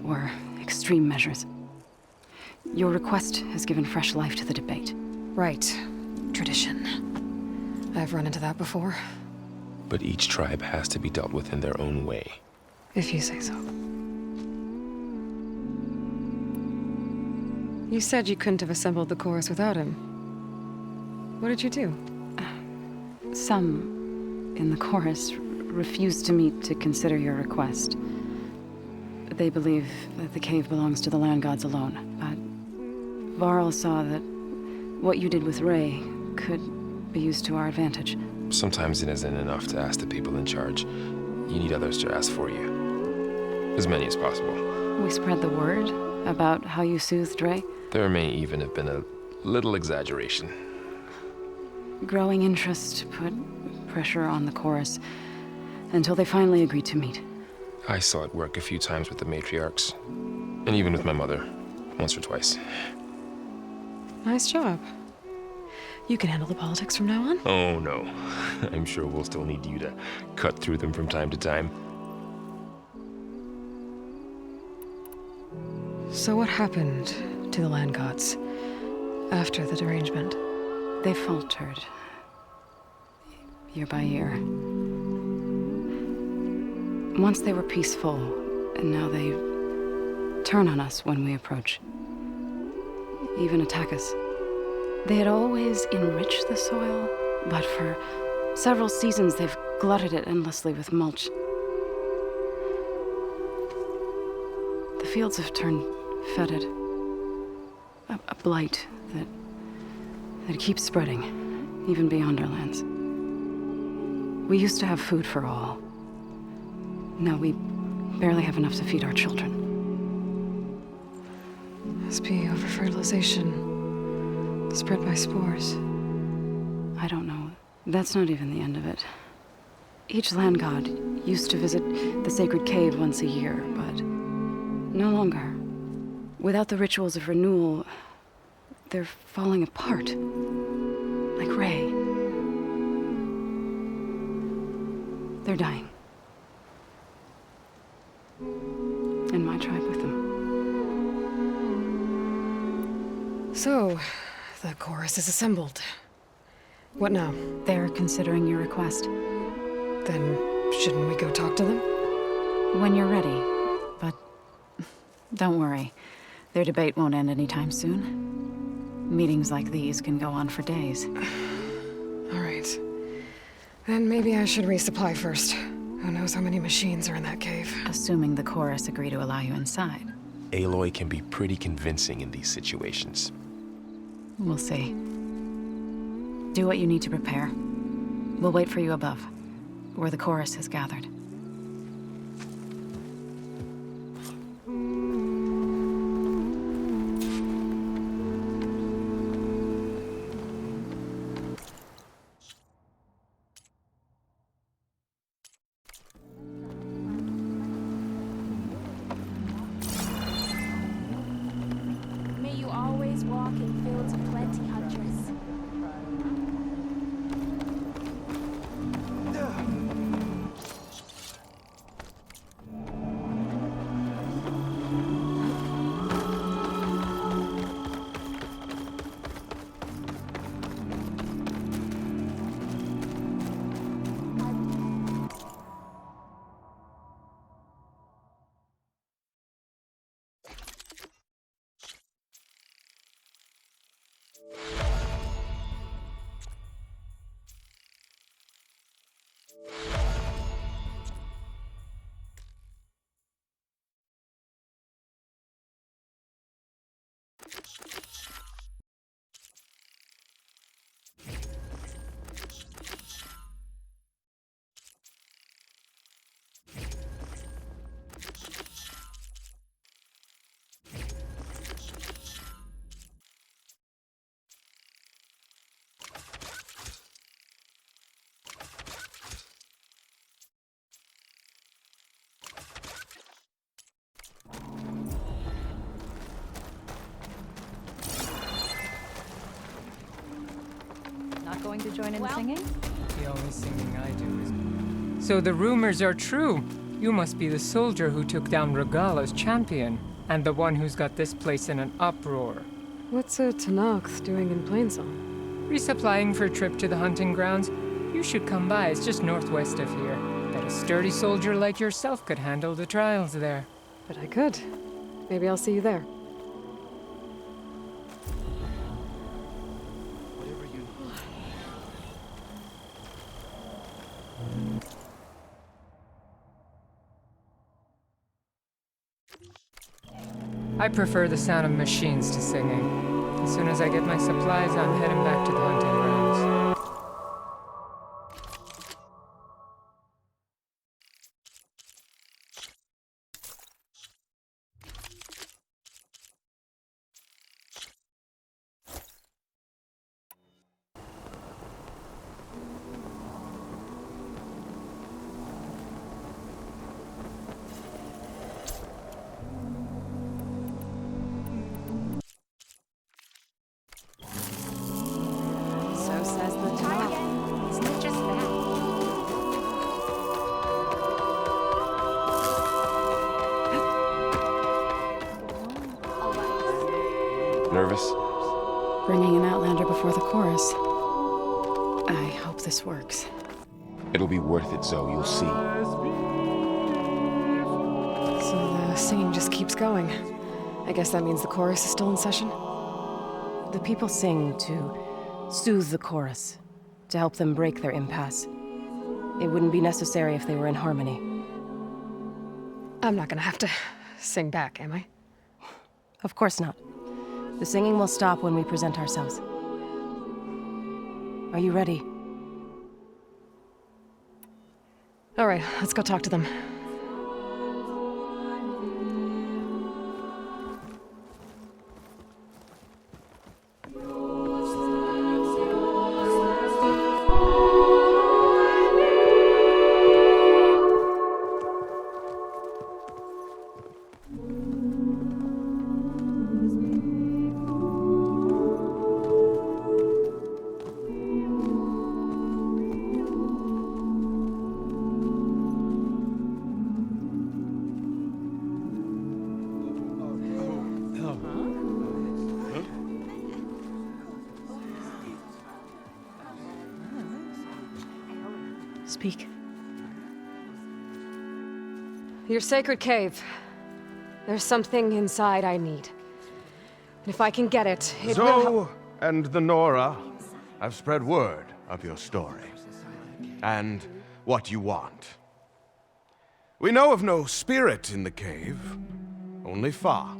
or extreme measures. Your request has given fresh life to the debate. Right. Tradition. I've run into that before. But each tribe has to be dealt with in their own way. If you say so. You said you couldn't have assembled the chorus without him. What did you do? Some in the chorus refused to meet to consider your request. They believe that the cave belongs to the land gods alone. But Varl saw that what you did with Ray could be used to our advantage. Sometimes it isn't enough to ask the people in charge. You need others to ask for you. As many as possible. We spread the word about how you soothed Ray. There may even have been a little exaggeration. Growing interest put pressure on the chorus until they finally agreed to meet. I saw it work a few times with the matriarchs, and even with my mother, once or twice. Nice job. You can handle the politics from now on? Oh, no. I'm sure we'll still need you to cut through them from time to time. So what happened to the land gods after the derangement? They faltered, year by year. Once they were peaceful, and now they turn on us when we approach. Even attack us. They had always enriched the soil, but for several seasons they've glutted it endlessly with mulch. The fields have turned fetid. A blight that keeps spreading, even beyond our lands. We used to have food for all. Now we barely have enough to feed our children. Must be over-fertilization, spread by spores. I don't know. That's not even the end of it. Each land god used to visit the sacred cave once a year, but no longer. Without the rituals of renewal, they're falling apart. Like Ray. They're dying. And my tribe with them. So, the chorus is assembled. What now? They're considering your request. Then, shouldn't we go talk to them? When you're ready. But don't worry. Their debate won't end anytime soon. Meetings like these can go on for days. All right. Then maybe I should resupply first. Who knows how many machines are in that cave? Assuming the chorus agree to allow you inside. Aloy can be pretty convincing in these situations. We'll see. Do what you need to prepare. We'll wait for you above, where the chorus has gathered. May you always walk in fields of plenty, Huntress. Not going to join in the singing? The only singing I do is... So the rumors are true. You must be the soldier who took down Regala's champion, and the one who's got this place in an uproar. What's a Talanah doing in Plainsong? Resupplying for a trip to the hunting grounds. You should come by, it's just northwest of here. Bet a sturdy soldier like yourself could handle the trials there. But I could. Maybe I'll see you there. I prefer the sound of machines to singing. As soon as I get my supplies, I'm heading back to the hunting grounds. Nervous? Bringing an outlander before the chorus. I hope this works. It'll be worth it, Zoe. You'll see. So the singing just keeps going. I guess that means the chorus is still in session? The people sing to soothe the chorus, to help them break their impasse. It wouldn't be necessary if they were in harmony. I'm not gonna have to sing back, am I? Of course not. The singing will stop when we present ourselves. Are you ready? All right, let's go talk to them. Speak. Your sacred cave. There's something inside I need. And if I can get it, it will Zoe and the Nora have spread word of your story. And what you want. We know of no spirit in the cave. Only Fa,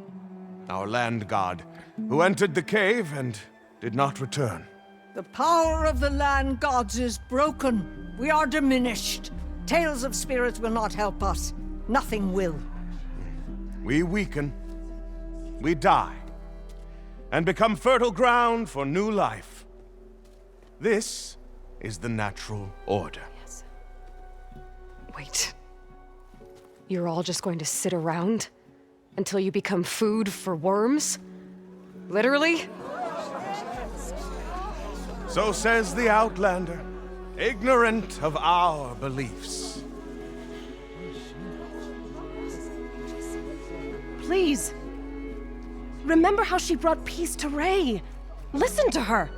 our land god, who entered the cave and did not return. The power of the land gods is broken. We are diminished. Tales of spirits will not help us. Nothing will. We weaken. We die. And become fertile ground for new life. This is the natural order. Yes. Wait. You're all just going to sit around until you become food for worms? Literally? So says the Outlander, ignorant of our beliefs. Please. Remember how she brought peace to Ray. Listen to her.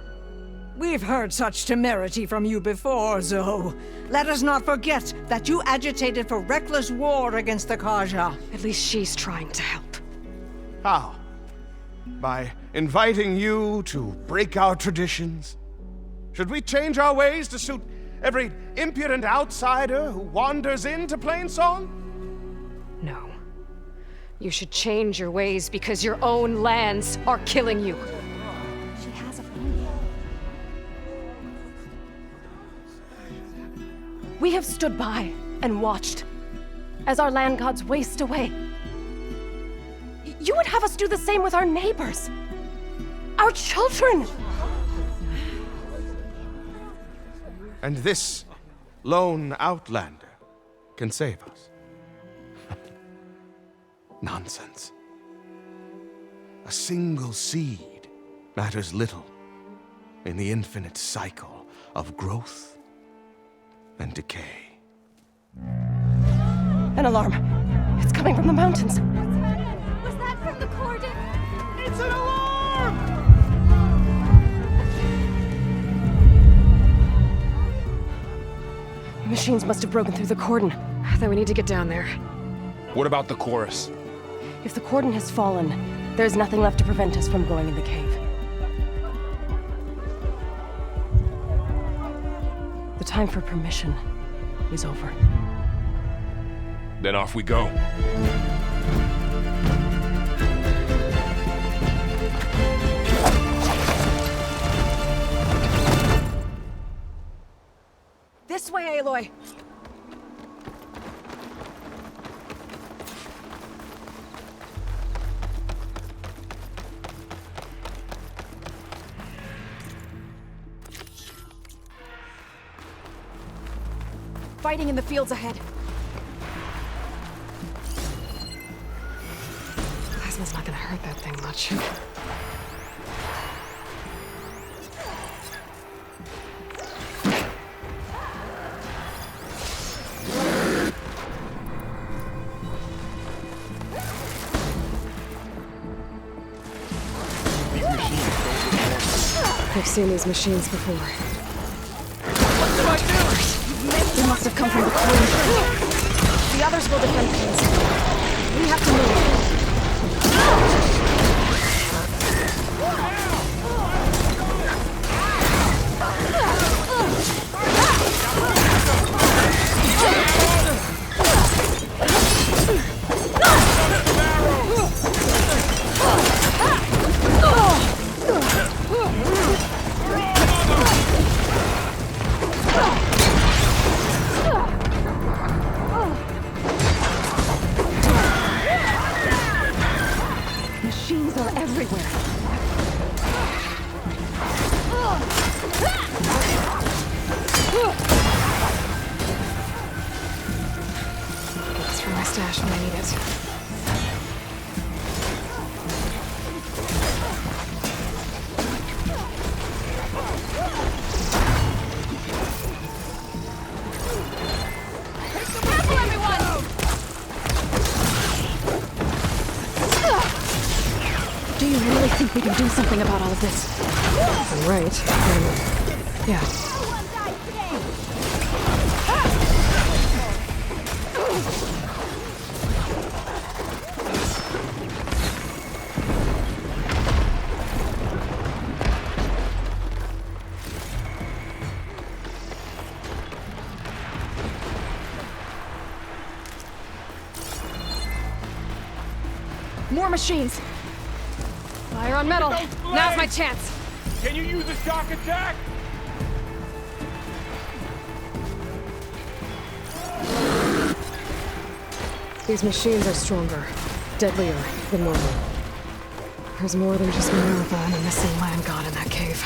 We've heard such temerity from you before, Zoe. Let us not forget that you agitated for reckless war against the Kaja. At least she's trying to help. How? By inviting you to break our traditions? Should we change our ways to suit Every impudent outsider who wanders into Plainsong? No. You should change your ways because your own lands are killing you. She has a phone. We have stood by and watched as our land gods waste away. You would have us do the same with our neighbors, our children. And this lone outlander can save us. Nonsense. A single seed matters little in the infinite cycle of growth and decay. An alarm. It's coming from the mountains. Was that from the cordon? It's an alarm! The machines must have broken through the cordon. Then we need to get down there. What about the chorus? If the cordon has fallen, there's nothing left to prevent us from going in the cave. The time for permission is over. Then off we go. This way, Aloy! Fighting in the fields ahead. Plasma's not gonna hurt that thing much. I've seen these machines before. What do I do? They must have come from the cordon. The others will defend things. We have to move. Machines are everywhere. That's for my stash when I need it. Do you really think we can do something about all of this? If I'm right, then... yeah. More machines! Fire on metal! Now's my chance! Can you use a shock attack? These machines are stronger, deadlier than normal. There's more than just Minerva and a missing land god in that cave.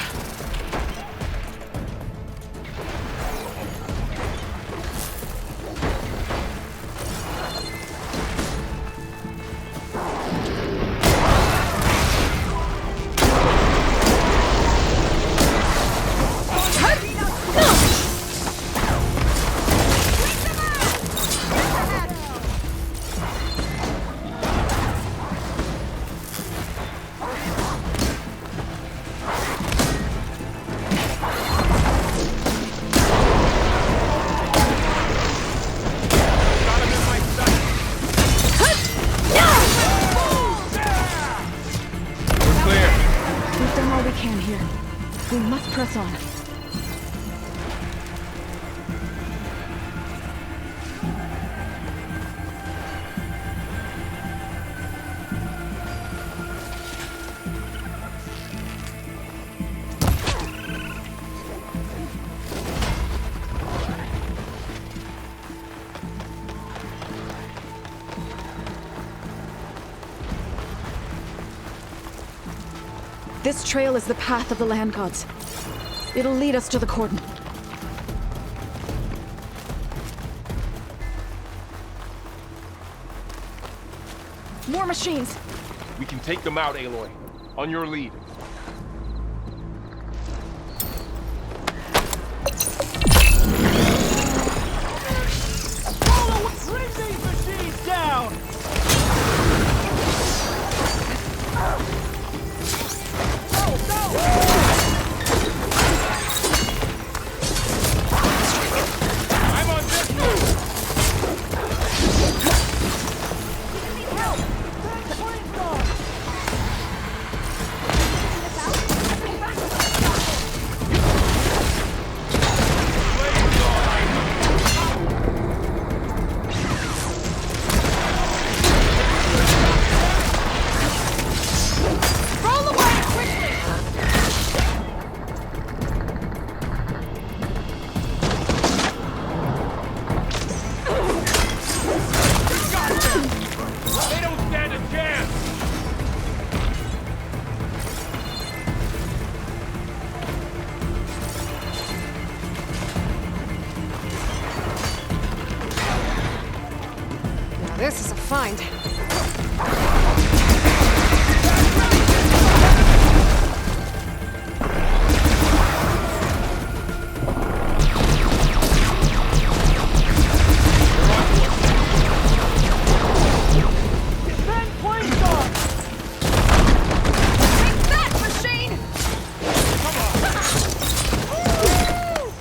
We must press on. This trail is the path of the land gods. It'll lead us to the cordon. More machines! We can take them out, Aloy. On your lead. Bring these machines down! I'm on this one! This is a find.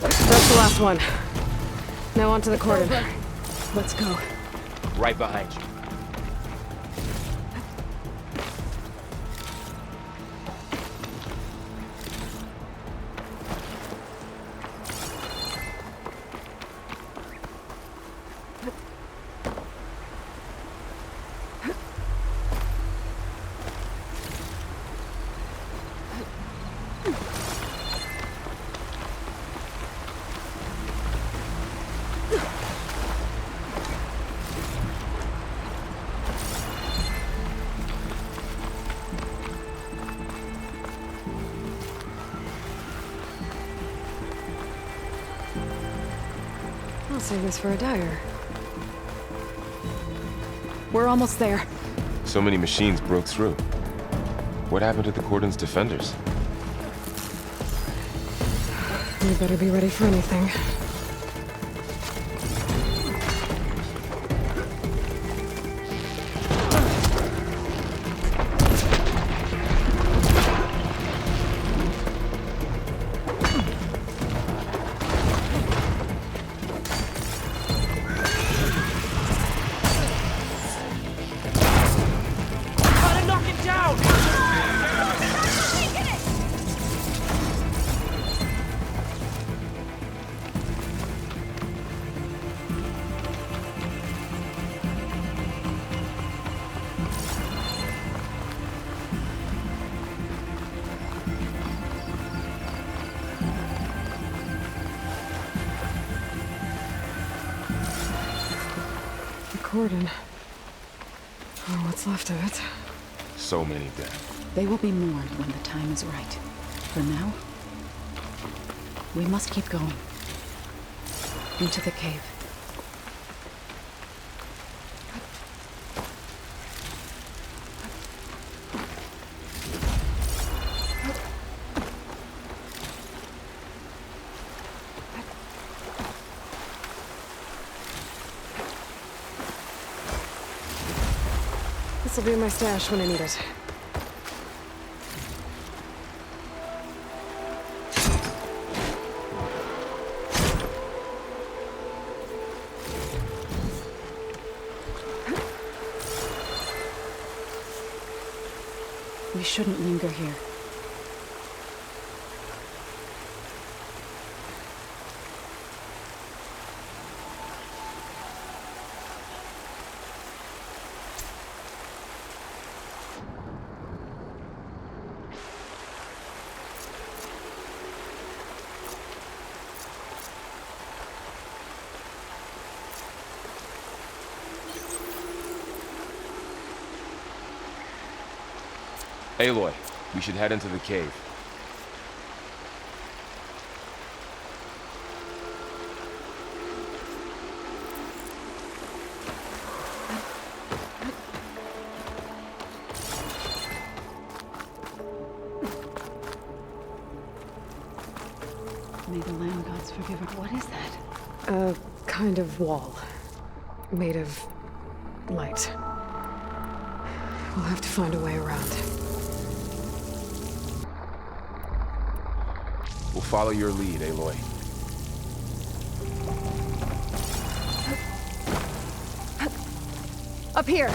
That's the last one. Now onto the cordon. Let's go. Right behind you. I'll save this for a dyer. We're almost there. So many machines broke through. What happened to the cordon's defenders? We better be ready for anything. Cordon. Or what's left of it. So many dead. They will be mourned when the time is right. For now, we must keep going. Into the cave. This'll be in my stash when I need it. We shouldn't linger here. Aloy, We should head into the cave. May the land gods forgive it. What is that? A kind of wall. Made of light. We'll have to find a way around. We'll follow your lead, Aloy. Up here!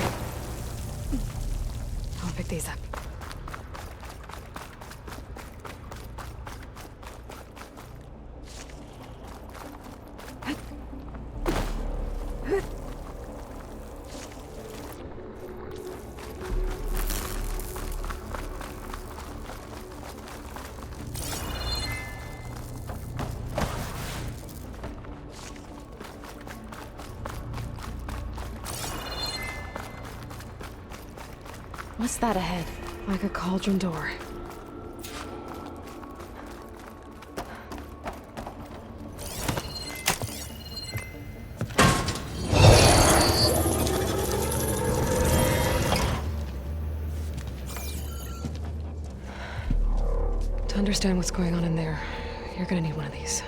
I'll pick these up. What's that ahead? Like a cauldron door. To understand what's going on in there, you're gonna need one of these.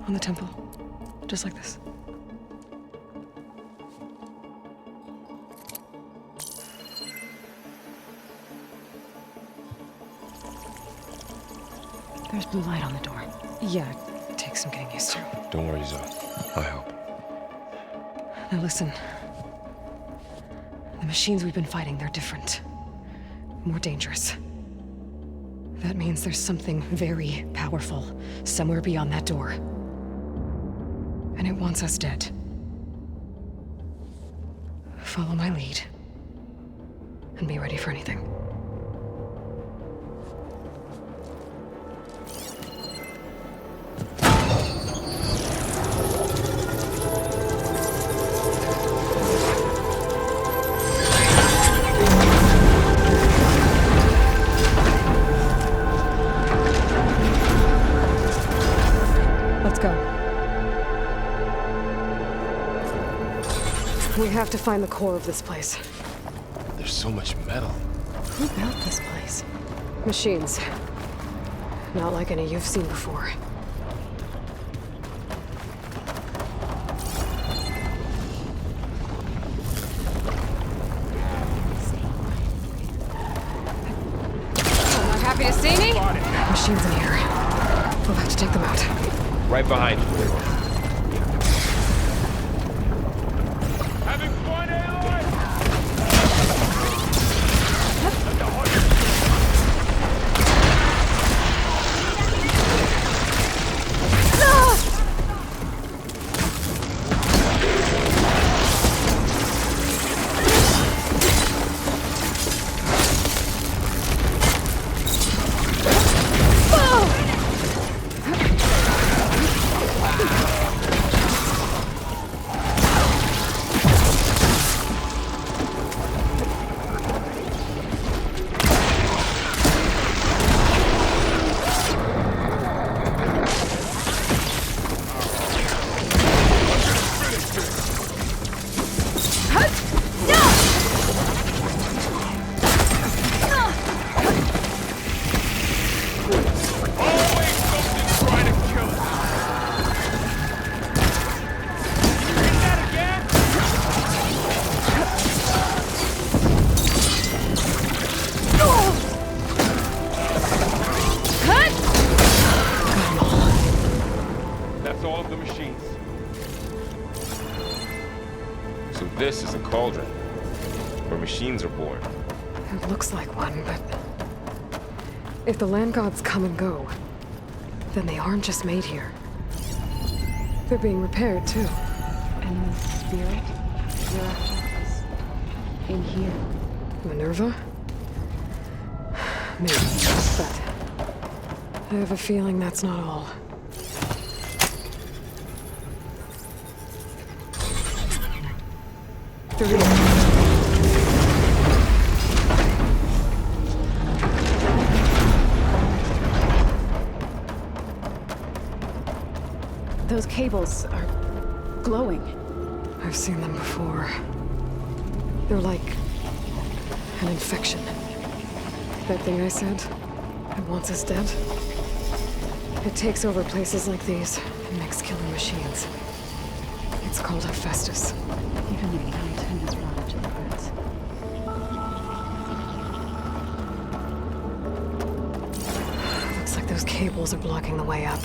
On the temple. Just like this. There's blue light on the door. Yeah, it takes some getting used to. Don't worry, Zoe. I help. Now listen. The machines we've been fighting, they're different. More dangerous. That means there's something very powerful somewhere beyond that door. And it wants us dead. Follow my lead. And be ready for anything. Let's go. We have to find the core of this place. There's so much metal. Who built this place? Machines. Not like any you've seen before. Not happy to see me? Machines in here. We'll have to take them out. Right behind you. This is a cauldron, where machines are born. It looks like one, but... if the land gods come and go, then they aren't just made here. They're being repaired, too. And the spirit you're after is in here. Minerva? Maybe, but... I have a feeling that's not all. through here. Those cables are glowing. I've seen them before. They're like an infection. That thing I said, that wants us dead. It takes over places like these and makes killing machines. It's called Hephaestus. Even the mountain is rotted to the roots. Looks like those cables are blocking the way up.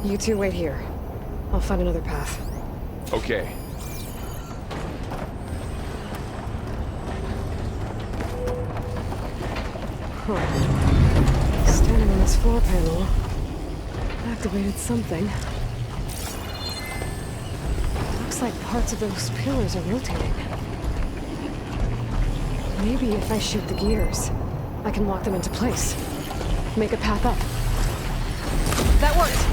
You two wait here. I'll find another path. Okay. Huh. Standing on this floor panel activated something. Looks like parts of those pillars are rotating. Maybe if I shoot the gears, I can lock them into place. Make a path up. That worked!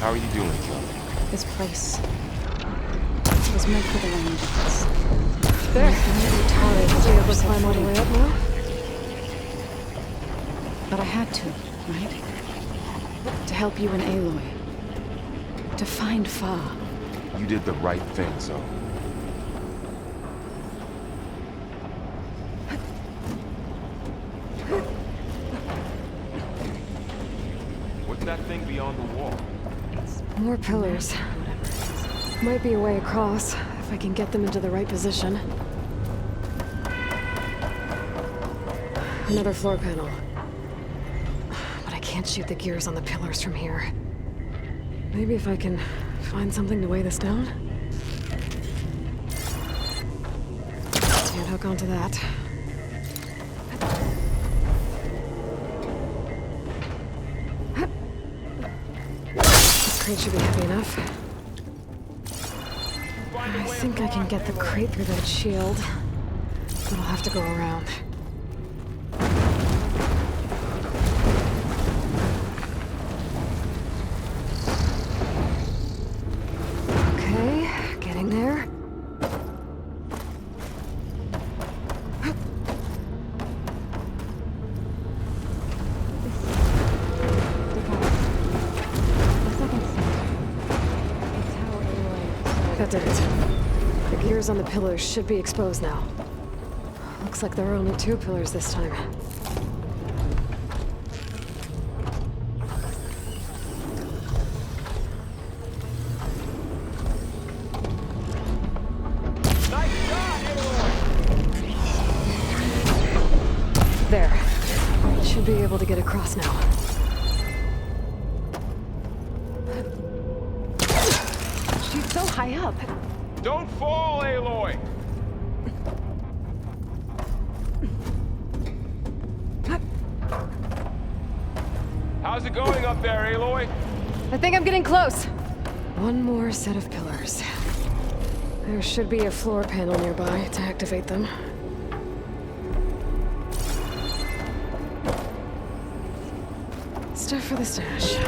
How are you doing, John? This place was meant for the Rangers. There! Was you able to climb all the way up now? But I had to, right? To help you and Aloy. To find Fa. You did the right thing, Zoe. What's that thing beyond the wall? More pillars. Might be a way across, if I can get them into the right position. Another floor panel. But I can't shoot the gears on the pillars from here. Maybe if I can find something to weigh this down? Can't hook onto that. This crate should be heavy enough. I think I can get the crate through that shield, but I'll have to go around. Okay, getting there. That did it. The gears on the pillars should be exposed now. Looks like there are only 2 pillars this time. There. Should be able to get across now. She's so high up. Don't fall, Aloy! How's it going up there, Aloy? I think I'm getting close. One more set of pillars. There should be a floor panel nearby to activate them. Stuff for the stash.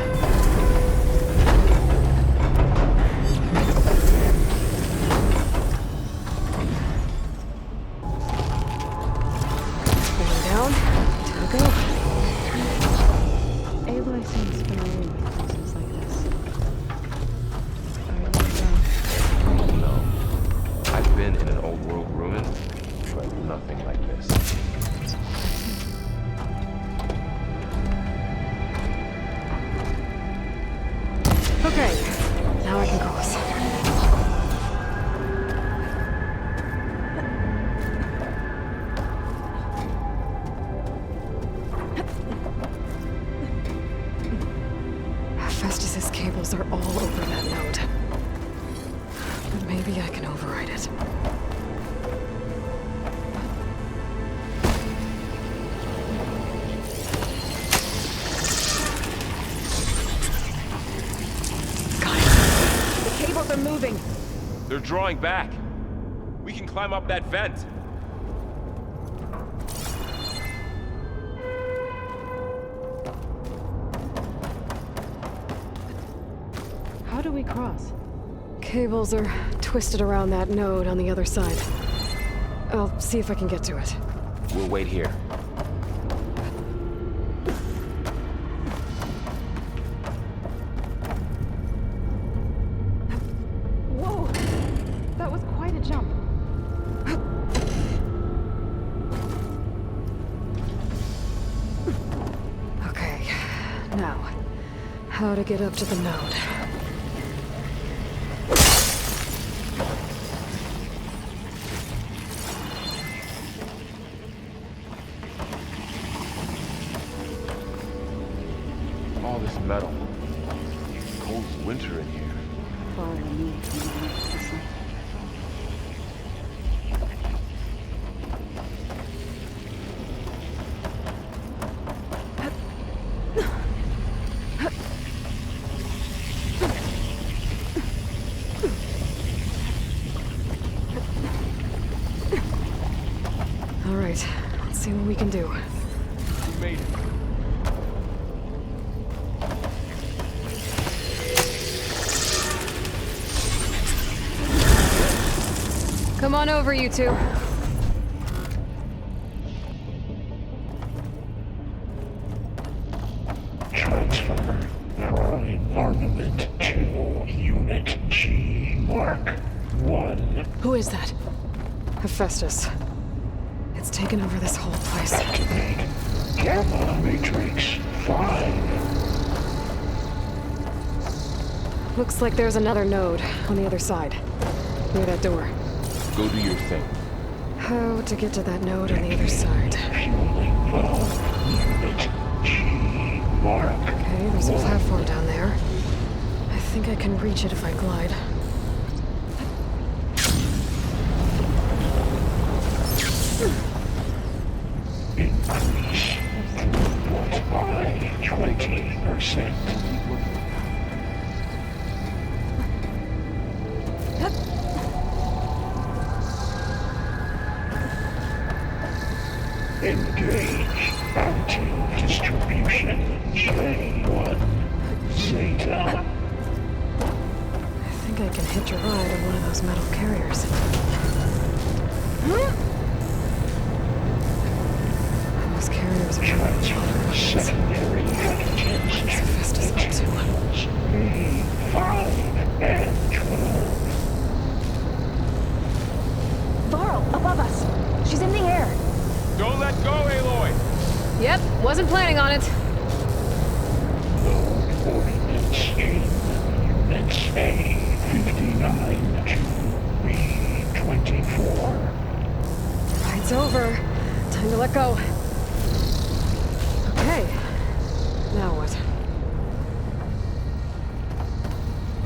Aloy seems familiar with places like this. No. I've been in an old world ruin, but nothing like this. Okay, now I can cross. Hephaestus's cables are all over that node. But maybe I can override it. They're moving. They're drawing back. We can climb up that vent. How do we cross? Cables are twisted around that node on the other side. I'll see if I can get to it. We'll wait here. Whoa! That was quite a jump. Okay, now, how to get up to the node. All this metal. Cold as winter in here. Far removed from the rest of the sun. All right, let's see what we can do. We made it. Come on over, you two. Transfer prime armament to Unit G Mark 1. Who is that? Hephaestus. It's taken over this whole place. Activate Gamma Matrix 5. Looks like there's another node on the other side. Near that door. Go do your thing. How to get to that node on the other side? Fueling well. Unit G Mark. Okay, there's a platform down there. I think I can reach it if I glide. Increase throughput by 20%. Engage anti-distribution J1 Zeta. I think I can hitch a ride on one of those metal carriers. Those carriers are Transfer secondary packages Hephaestus up to. A5 and 12. Varl, above us! She's in the air! Don't let go, Aloy! Yep, wasn't planning on it. Node ordinance in Units A59 to B24. Ride's over. Time to let go. Okay. Now what?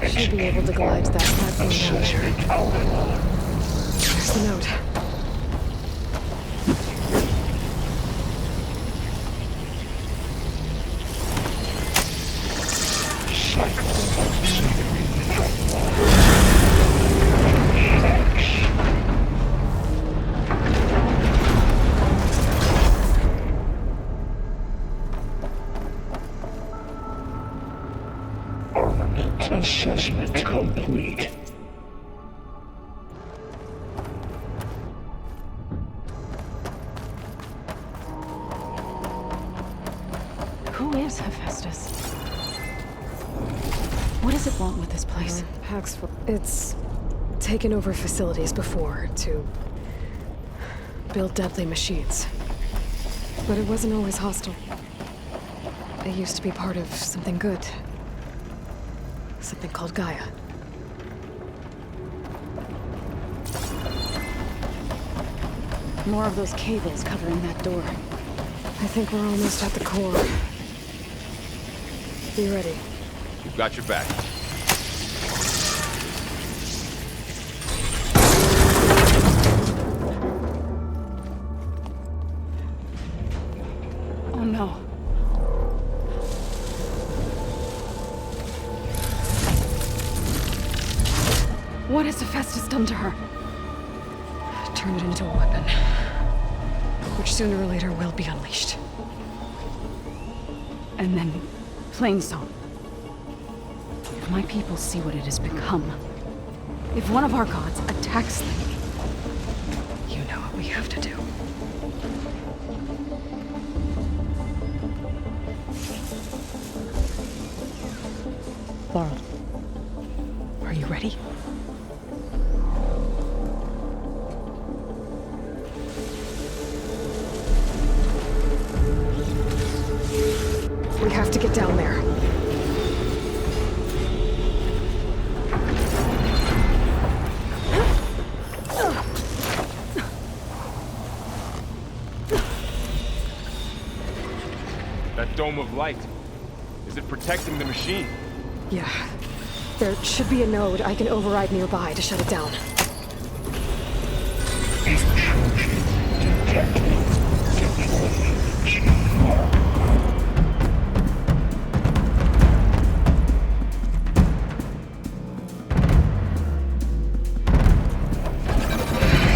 Should be able to glide to that platform down there. There's the node. Armament assessment complete. Who is Hephaestus? What does it want with this place? It's taken over facilities before to build deadly machines. But it wasn't always hostile. It used to be part of something good. Something called Gaia. More of those cables covering that door. I think we're almost at the core. Be ready. We've got your back. Oh no. What has Hephaestus done to her? Turn it into a weapon. Which sooner or later will be unleashed. And then, Plainsong. If my people see what it has become, if one of our gods attacks them, you know what we have to do. Laurel, are you ready? We have to get down there. That dome of light. Is it protecting the machine? Yeah. There should be a node I can override nearby to shut it down.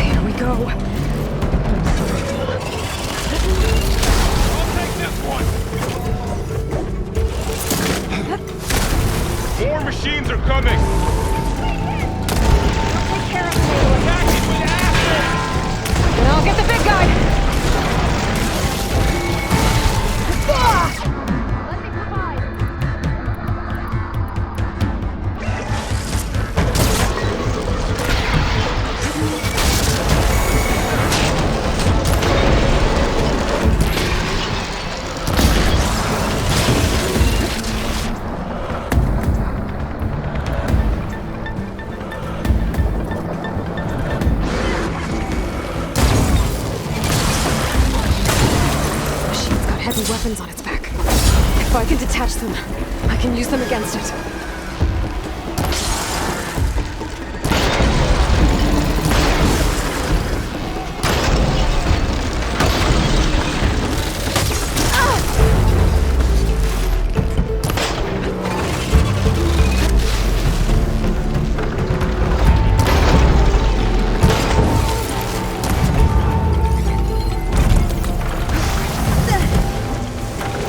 Here we go. I'll take this one! More machines are coming! Take care of me. Attacking with acid! And I'll get the big guy! Let me provide. Machine's got heavy weapons on its back. If I can detach them, I can use them against it.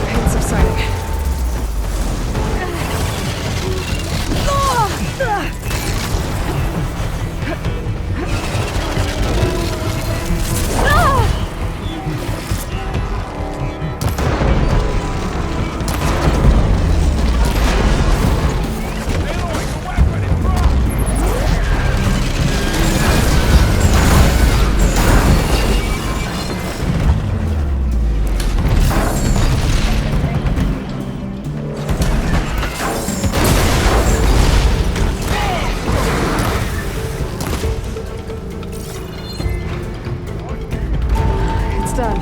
Pain subsiding. It's done.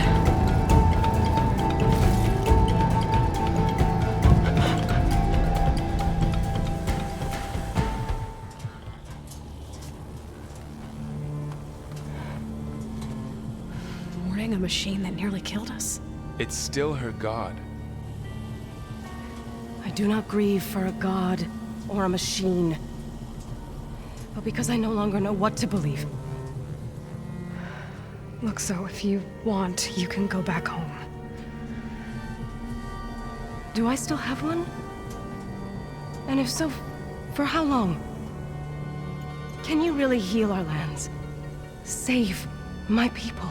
Mourning a machine that nearly killed us. It's still her god. I do not grieve for a god or a machine, but because I no longer know what to believe. Look, so if you want, you can go back home. Do I still have one? And if so, for how long? Can you really heal our lands? Save my people?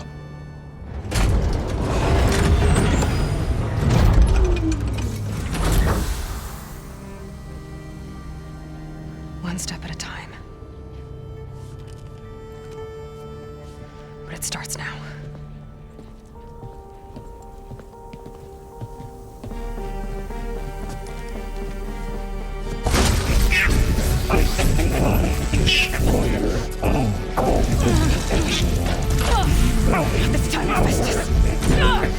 One step at a time. But it starts now. Destroyer uncalled excellent. This time I missed it.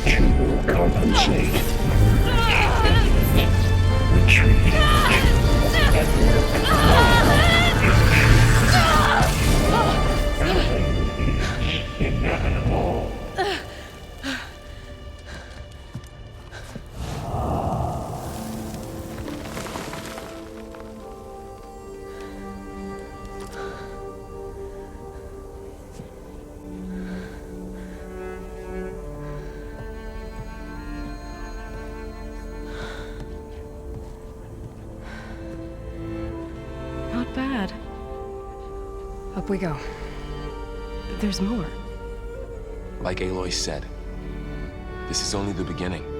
You will compensate. Retreat. Nothing is inevitable. Up we go. There's more. Like Aloy said, this is only the beginning.